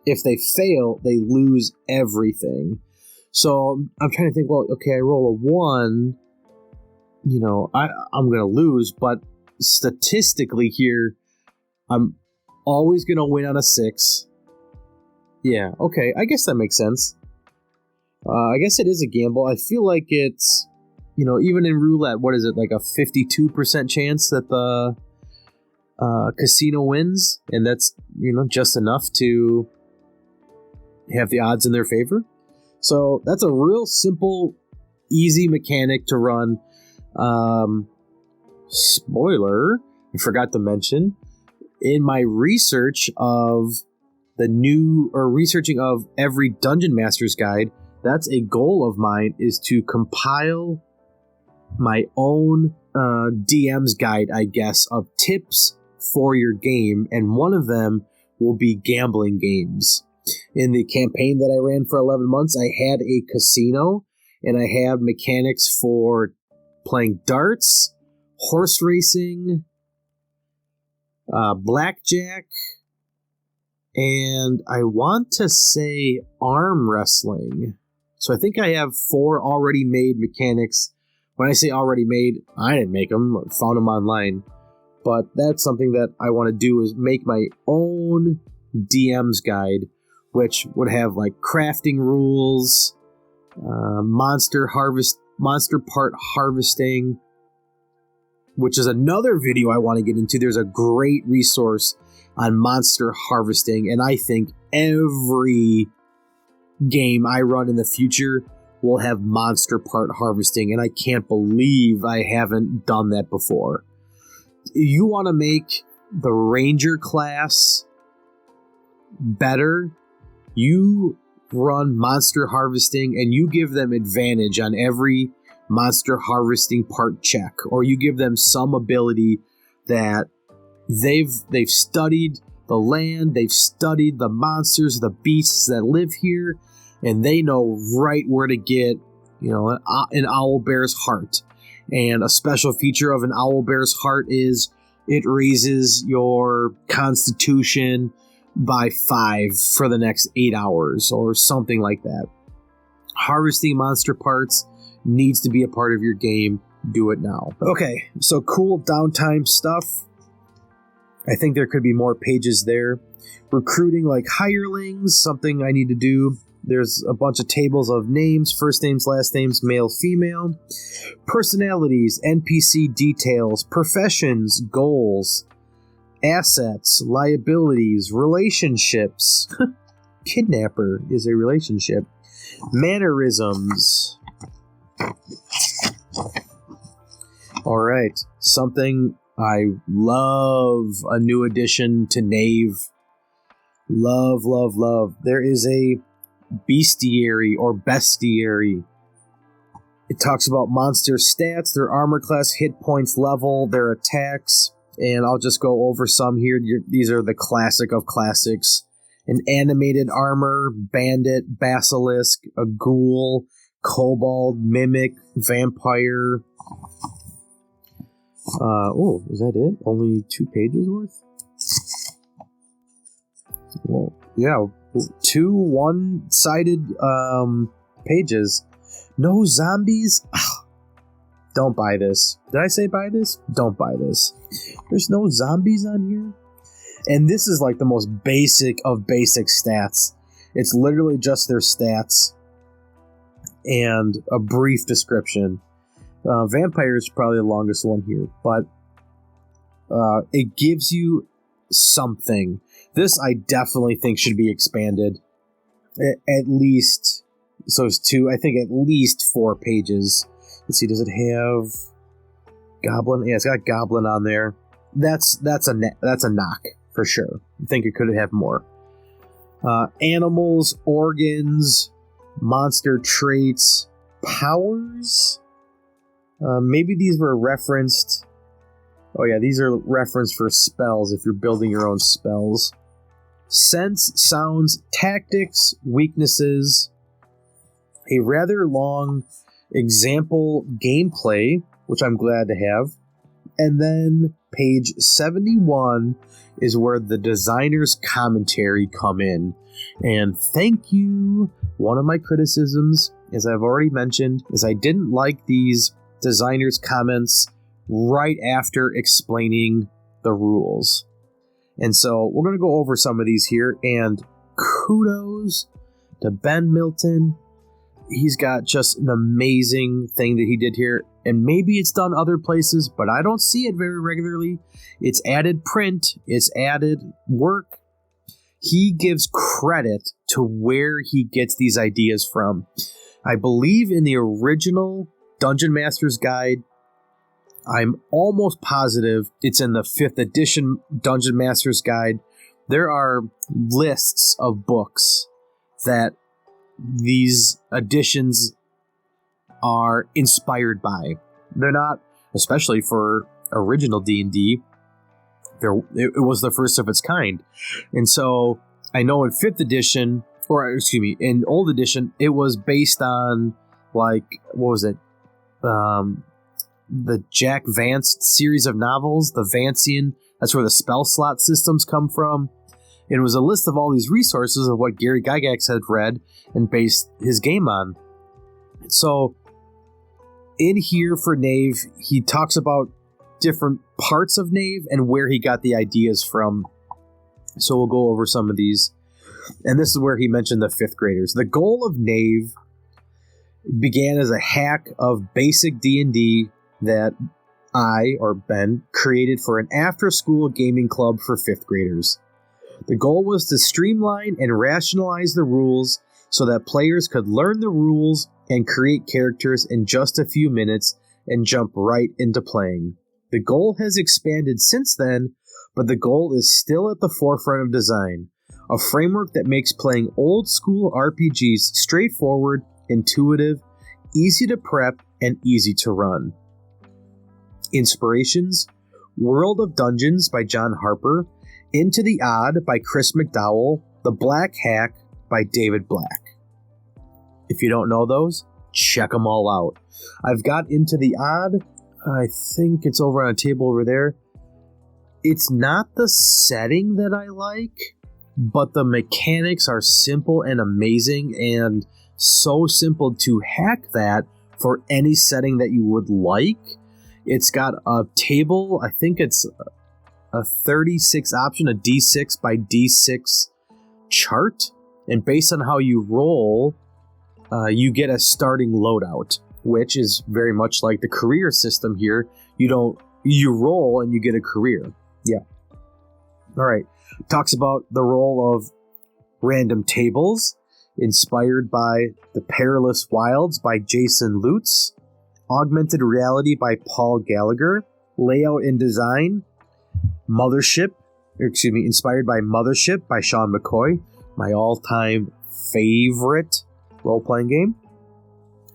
S1: If they fail, they lose everything. So I'm trying to think, well, okay, I roll a 1, I'm going to lose, but statistically here, I'm always going to win on a 6. Yeah, okay, I guess that makes sense. I guess it is a gamble. I feel like it's, even in roulette, what is it, like a 52% chance that the casino wins? And that's, just enough to have the odds in their favor. So that's a real simple, easy mechanic to run. Spoiler, I forgot to mention, in my research of researching of every Dungeon Master's Guide, that's a goal of mine, is to compile my own DM's guide, I guess, of tips for your game, and one of them will be gambling games. In the campaign that I ran for 11 months, I had a casino, and I had mechanics for playing darts, horse racing, blackjack, and I want to say arm wrestling. So I think I have 4 already made mechanics When I say already made, I didn't make them, found them online. But that's something that I want to do, is make my own DM's guide, which would have like crafting rules, monster part harvesting, which is another video I want to get into. There's a great resource on monster harvesting, and I think every game I run in the future will have monster part harvesting, and I can't believe I haven't done that before. You want to make the ranger class better, you run monster harvesting and you give them advantage on every monster harvesting part check, or you give them some ability that they've studied the land, they've studied the monsters, the beasts that live here, and they know right where to get, an owlbear's heart. And a special feature of an owlbear's heart is it raises your constitution by 5 for the next 8 hours or something like that. Harvesting monster parts needs to be a part of your game. Do it now. Okay, so cool downtime stuff. I think there could be more pages there. Recruiting like hirelings, something I need to do. There's a bunch of tables of names, first names, last names, male, female. Personalities, NPC details, professions, goals, assets, liabilities, relationships. Kidnapper is a relationship. Mannerisms. Alright, something I love, a new addition to Knave. Love, love, love. There is a bestiary or bestiary. It talks about monster stats, their armor class, hit points level, their attacks, and I'll just go over some here. These are the classic of classics. An animated armor, bandit, basilisk, a ghoul, kobold, mimic, vampire. Is that it? Only 2 pages worth? Well, yeah, 2 one-sided pages. No zombies? Ugh. Don't buy this. Did I say buy this? Don't buy this. There's no zombies on here. And this is like the most basic of basic stats. It's literally just their stats and a brief description. Vampire is probably the longest one here, but it gives you something. This I definitely think should be expanded. At least, so it's 2, I think at least 4 pages. Let's see, does it have Goblin? Yeah, it's got Goblin on there. That's a knock for sure. I think it could have more. Animals, organs, monster traits, powers. Maybe these were referenced. Oh yeah, these are referenced for spells if you're building your own spells. Sense, sounds, tactics, weaknesses. A rather long example gameplay, which I'm glad to have. And then page 71 is where the designer's commentary come in. And thank you. One of my criticisms, as I've already mentioned, is I didn't like these designer's comments right after explaining the rules. And so we're going to go over some of these here, and kudos to Ben Milton. He's got just an amazing thing that he did here, and maybe it's done other places, but I don't see it very regularly. It's added print, it's added work. He gives credit to where he gets these ideas from. I believe in the original Dungeon Master's Guide, I'm almost positive it's in the 5th edition Dungeon Master's Guide. There are lists of books that these editions are inspired by. They're not, especially for original D&D, it was the first of its kind. And so I know in 5th edition, or excuse me, in old edition, it was based on, like, what was it? The Jack Vance series of novels, the Vancian. That's where the spell slot systems come from. It was a list of all these resources of what Gary Gygax had read and based his game on. So in here for Knave, he talks about different parts of Knave and where he got the ideas from. So we'll go over some of these. And this is where he mentioned the 5th graders. The goal of Knave began as a hack of basic D&D that I, or Ben, created for an after-school gaming club for 5th graders. The goal was to streamline and rationalize the rules so that players could learn the rules and create characters in just a few minutes and jump right into playing. The goal has expanded since then, but the goal is still at the forefront of design. A framework that makes playing old-school RPGs straightforward, intuitive, easy to prep, and easy to run. Inspirations: World of Dungeons by John Harper, Into the Odd by Chris McDowell, The Black Hack by David Black. If you don't know those, check them all out. I've got Into the Odd. I think it's over on a table over there. It's not the setting that I like, but the mechanics are simple and amazing, and so simple to hack that for any setting that you would like. It's got a table, I think it's a 36 option, a D6 by D6 chart, and based on how you roll, you get a starting loadout, which is very much like the career system here. You roll and you get a career. Yeah. All right. Talks about the role of random tables, inspired by The Perilous Wilds by Jason Lutz, Augmented Reality by Paul Gallagher, Layout and Design, inspired by Mothership by Sean McCoy, my all-time favorite role-playing game,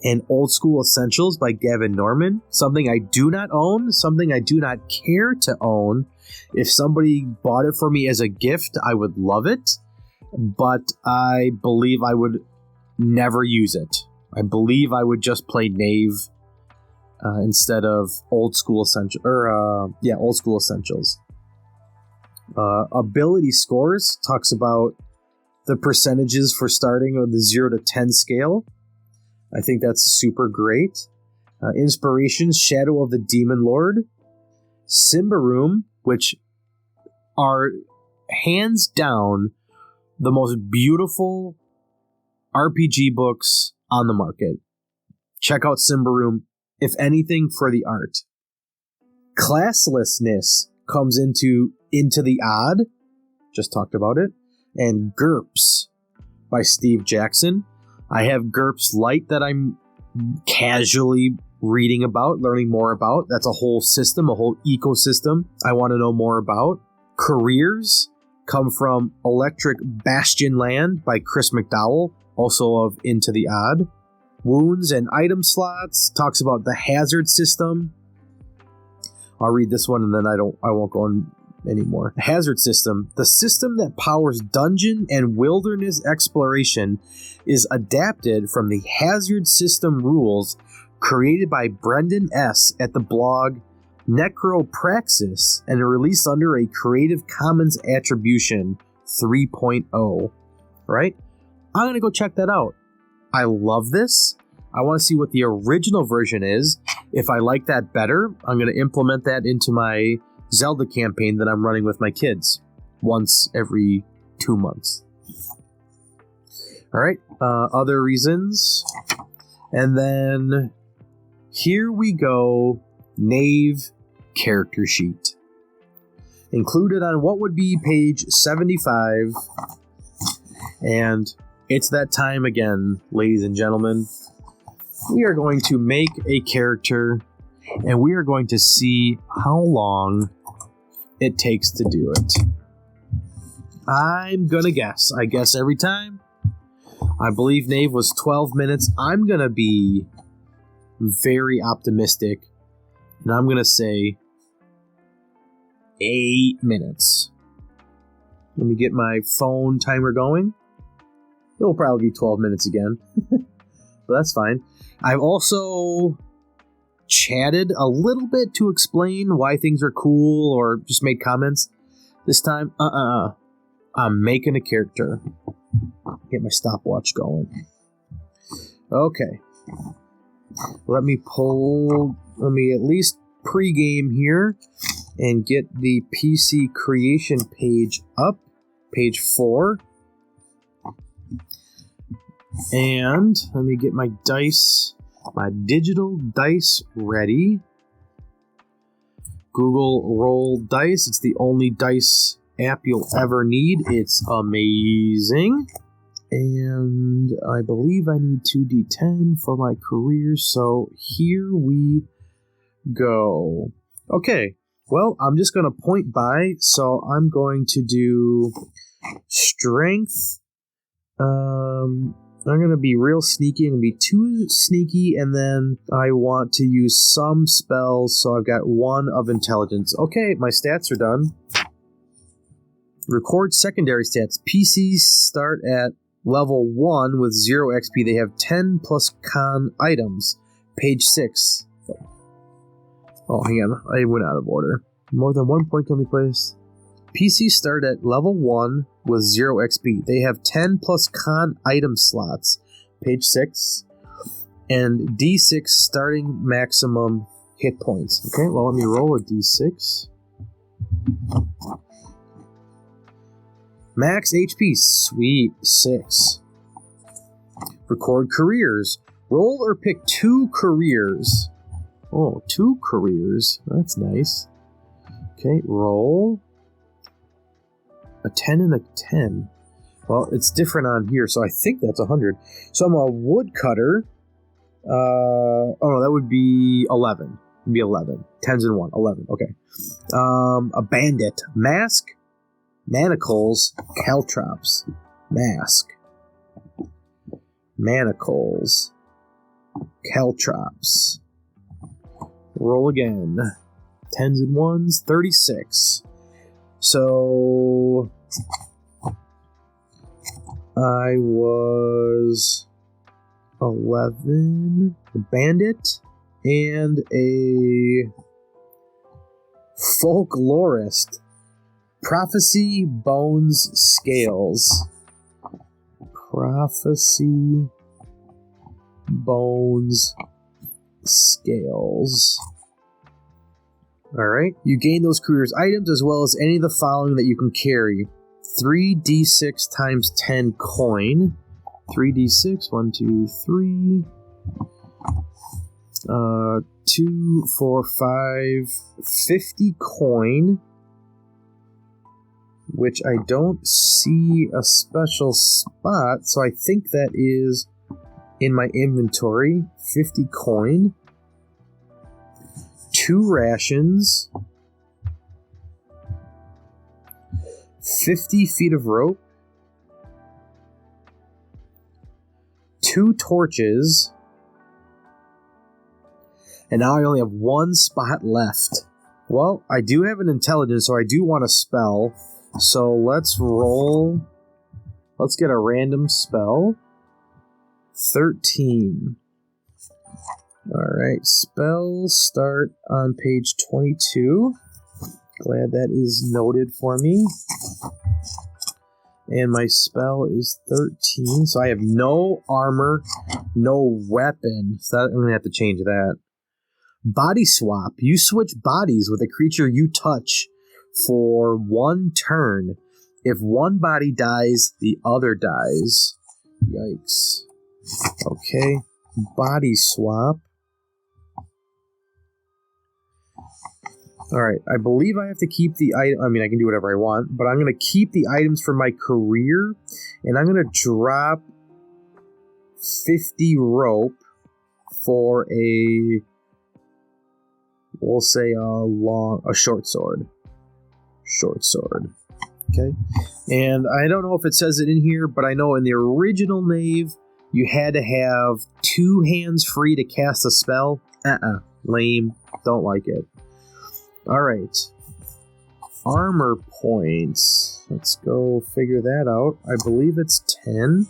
S1: and Old School Essentials by Gavin Norman, something I do not own, something I do not care to own. If somebody bought it for me as a gift, I would love it, but I believe I would never use it. I believe I would just play Knave instead of Old School Essentials. Old School Essentials. Ability Scores talks about the percentages for starting on the 0 to 10 scale. I think that's super great. Inspirations: Shadow of the Demon Lord, Symbaroum, which are hands down the most beautiful RPG books on the market. Check out Symbaroum, if anything, for the art. Classlessness comes into the Odd, just talked about it, and GURPS by Steve Jackson. I have GURPS Lite that I'm casually reading about, learning more about. That's a whole system, a whole ecosystem I want to know more about. Careers come from Electric Bastion Land by Chris McDowell, also of Into the Odd. Wounds and Item Slots talks about the hazard system. I'll read this one and then I won't go on anymore. Hazard system: the system that powers dungeon and wilderness exploration is adapted from the hazard system rules created by Brendan S. at the blog Necropraxis and released under a Creative Commons Attribution 3.0. Right? I'm going to go check that out. I love this. I want to see what the original version is. If I like that better, I'm going to implement that into my Zelda campaign that I'm running with my kids once every 2 months. All right, other reasons. And then here we go, Knave character sheet. Included on what would be page 75. And it's that time again, ladies and gentlemen. We are going to make a character, and we are going to see how long it takes to do it. I'm gonna guess. I guess every time. I believe Knave was 12 minutes. I'm gonna be very optimistic, and I'm gonna say 8 minutes. Let me get my phone timer going. It'll probably be 12 minutes again. But that's fine. I've also chatted a little bit to explain why things are cool or just made comments. This time, I'm making a character. Get my stopwatch going. Okay. Let me at least pregame here and get the PC creation page up, page 4. And let me get my dice, my digital dice ready. Google Roll Dice. It's the only dice app you'll ever need. It's amazing. And I believe I need 2d10 for my career, so here we go. Okay, well, I'm just going to point by, so I'm going to do strength. I'm going to be real sneaky. I'm going to be too sneaky, and then I want to use some spells, so I've got 1 of intelligence. Okay, my stats are done. Record secondary stats. PCs start at level 1 with 0 XP. They have 10 plus con items. Page 6. Oh, hang on. I went out of order. More than 1 point can be placed. PCs start at level 1 with 0 XP. They have 10 plus con item slots. Page 6. And D6 starting maximum hit points. Okay, well, let me roll a D6. Max HP, sweet, 6. Record careers. Roll or pick 2 careers. Oh, 2 careers. That's nice. Okay, roll. A 10 and a 10. Well, it's different on here, so I think that's 100. So I'm a woodcutter. Oh no, that would be 11. It'd be 11. 10s and 1. 11. Okay. A bandit. Mask. Manacles, caltrops, mask, manacles, caltrops. Roll again. 10s and 1s, 36. So I was 11, a bandit, and a folklorist. Prophecy, bones, scales. Prophecy, bones, scales. Alright. You gain those careers items as well as any of the following that you can carry. 3d6 times 10 coin. 3d6, 1, 2, 3. 2, 4, 5, 50 coin. Which I don't see a special spot, so I think that is in my inventory. 50 coin. 2 rations. 50 feet of rope. 2 torches. And now I only have 1 spot left. Well, I do have an intelligence, so I do want a spell. So let's roll. Let's get a random spell. 13. Alright, spells start on page 22. Glad that is noted for me. And my spell is 13. So I have no armor, no weapon. So I'm going to have to change that. Body swap. You switch bodies with a creature you touch for 1 turn. If one body dies, the other dies. Yikes. Okay. Body swap. Alright, I believe I have to keep the item. I mean, I can do whatever I want, but I'm going to keep the items for my career, and I'm going to drop 50 rope for a, we'll say a short sword. Short sword. Okay. And I don't know if it says it in here, but I know in the original Knave, you had to have 2 hands free to cast a spell. Lame. Don't like it. Alright. Armor points. Let's go figure that out. I believe it's 10.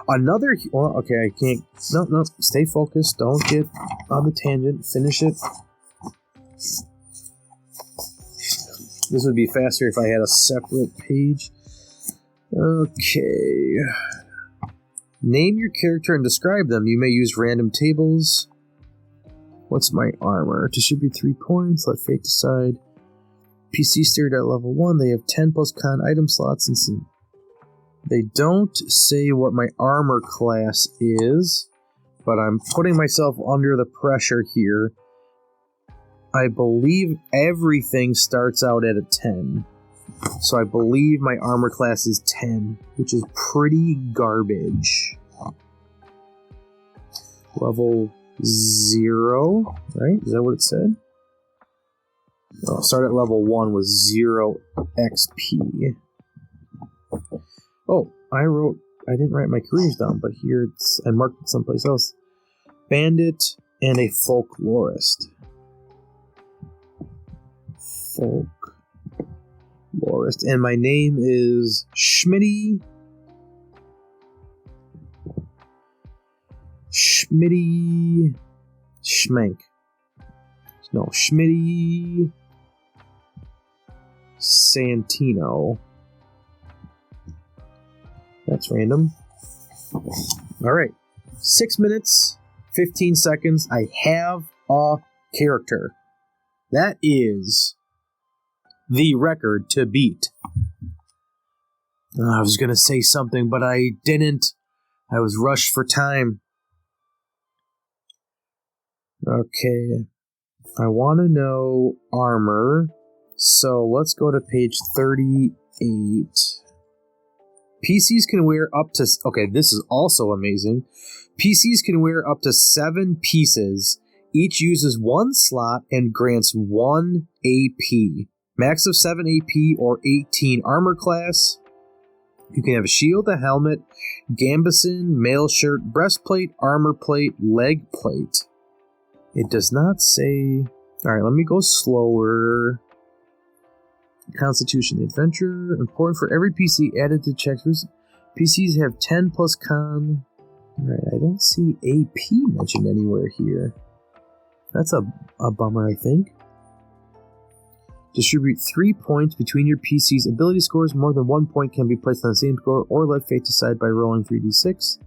S1: Another... Well, okay, I can't... No. Stay focused. Don't get on the tangent. Finish it. This would be faster if I had a separate page. Okay. Name your character and describe them. You may use random tables. What's my armor? Distribute 3 points. Let fate decide. PC started at level 1. They have 10 plus con item slots. And they don't say what my armor class is, but I'm putting myself under the pressure here. I believe everything starts out at a 10. So I believe my armor class is 10, which is pretty garbage. Level 0, right? Is that what it said? Oh, start at level 1 with 0 XP. Oh, I didn't write my careers down, but here I marked it someplace else. Bandit and a folklorist. Folklorist. And my name is Schmitty Schmank. No, Schmitty Santino. That's random. Alright. 6 minutes, 15 seconds. I have a character. That is the record to beat. I was going to say something, but I didn't. I was rushed for time. Okay. I want to know armor. So let's go to page 38. PCs can wear up to... Okay, this is also amazing. PCs can wear up to 7 pieces. Each uses 1 slot and grants 1 AP. Max of 7 AP or 18 armor class. You can have a shield, a helmet, gambeson, mail shirt, breastplate, armor plate, leg plate. It does not say... Alright, let me go slower. Constitution, the adventure. Important for every PC added to checks. PCs have 10 plus con. Alright, I don't see AP mentioned anywhere here. That's a bummer, I think. Distribute 3 points between your PC's ability scores. More than 1 point can be placed on the same score, or let fate decide by rolling 3d6.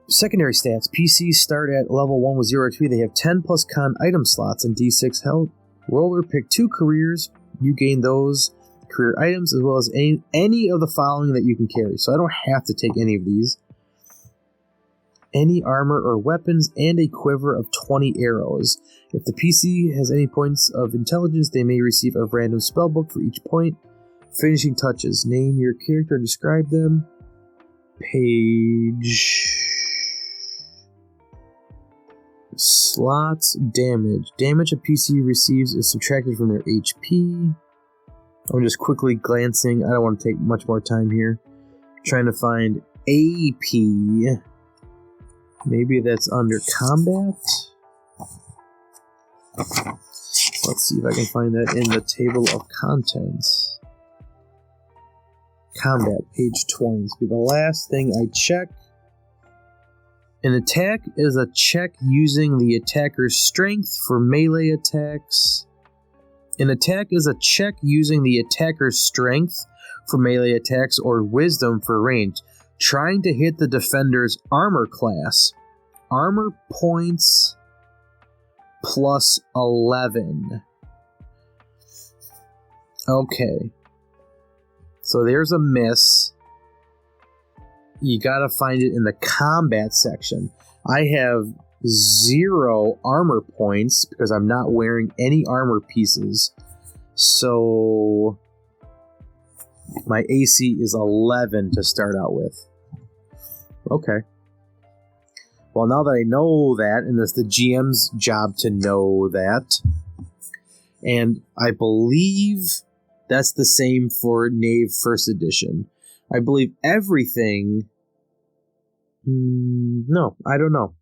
S1: Secondary stats. PCs start at level 1 with 0 XP. They have 10 plus con item slots and d6 health. Roll or pick 2 careers. You gain those career items as well as any of the following that you can carry. So I don't have to take any of these. Any armor or weapons, and a quiver of 20 arrows. If the PC has any points of intelligence, they may receive a random spellbook for each point. Finishing touches. Name your character and describe them. Page... Slots. Damage. Damage a PC receives is subtracted from their HP. I'm just quickly glancing. I don't want to take much more time here. Trying to find AP. Maybe that's under combat. Let's see if I can find that in the table of contents. Combat, page 20. This will be the last thing I check. An attack is a check using the attacker's strength for melee attacks. An attack is a check using the attacker's strength for melee attacks or wisdom for range. Trying to hit the defender's armor class. Armor points plus 11. Okay. So there's a miss. You gotta find it in the combat section. I have 0 armor points because I'm not wearing any armor pieces. So my AC is 11 to start out with. Okay. Well, now that I know that, and it's the GM's job to know that, and I believe that's the same for Knave First Edition. I believe everything... no, I don't know.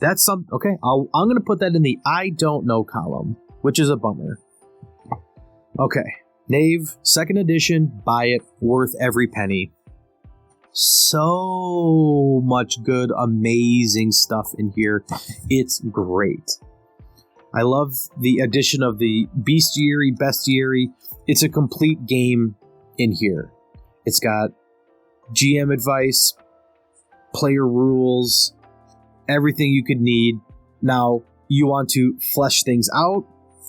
S1: That's some... Okay, I'm going to put that in the I don't know column, which is a bummer. Okay, Knave, 2nd edition, buy it, worth every penny. So much good, amazing stuff in here. It's great. I love the addition of the bestiary, bestiary. It's a complete game in here. It's got GM advice, player rules, everything you could need. Now, you want to flesh things out.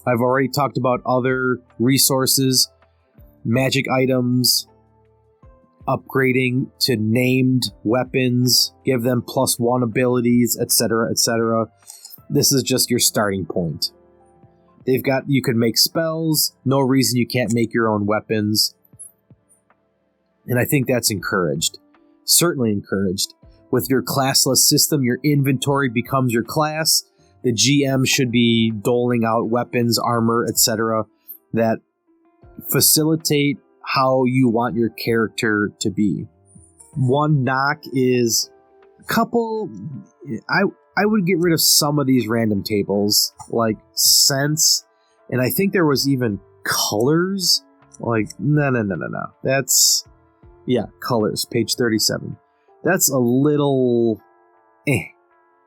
S1: I've already talked about other resources, magic items, upgrading to named weapons, give them +1 abilities, etc., etc. This is just your starting point. You could make spells, no reason you can't make your own weapons. And I think that's encouraged. Certainly encouraged. With your classless system, your inventory becomes your class. The GM should be doling out weapons, armor, etc. that facilitate how you want your character to be. One knock is a couple... I would get rid of some of these random tables, like scents, and I think there was even colors. Like, no. That's... Yeah, colors, page 37. That's a little...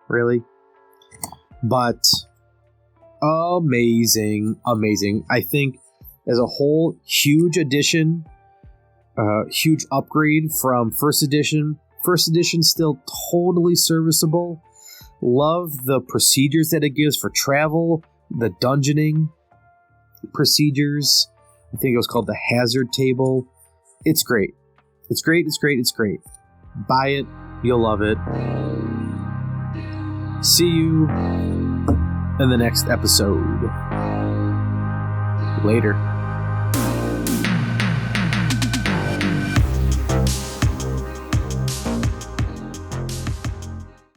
S1: really? But amazing. I think as a whole, huge addition, huge upgrade from first edition. First edition still totally serviceable. Love the procedures that it gives for travel, the dungeoning procedures. I think it was called the hazard table. It's great. It's great. Buy it. You'll love it. See you in the next episode. Later.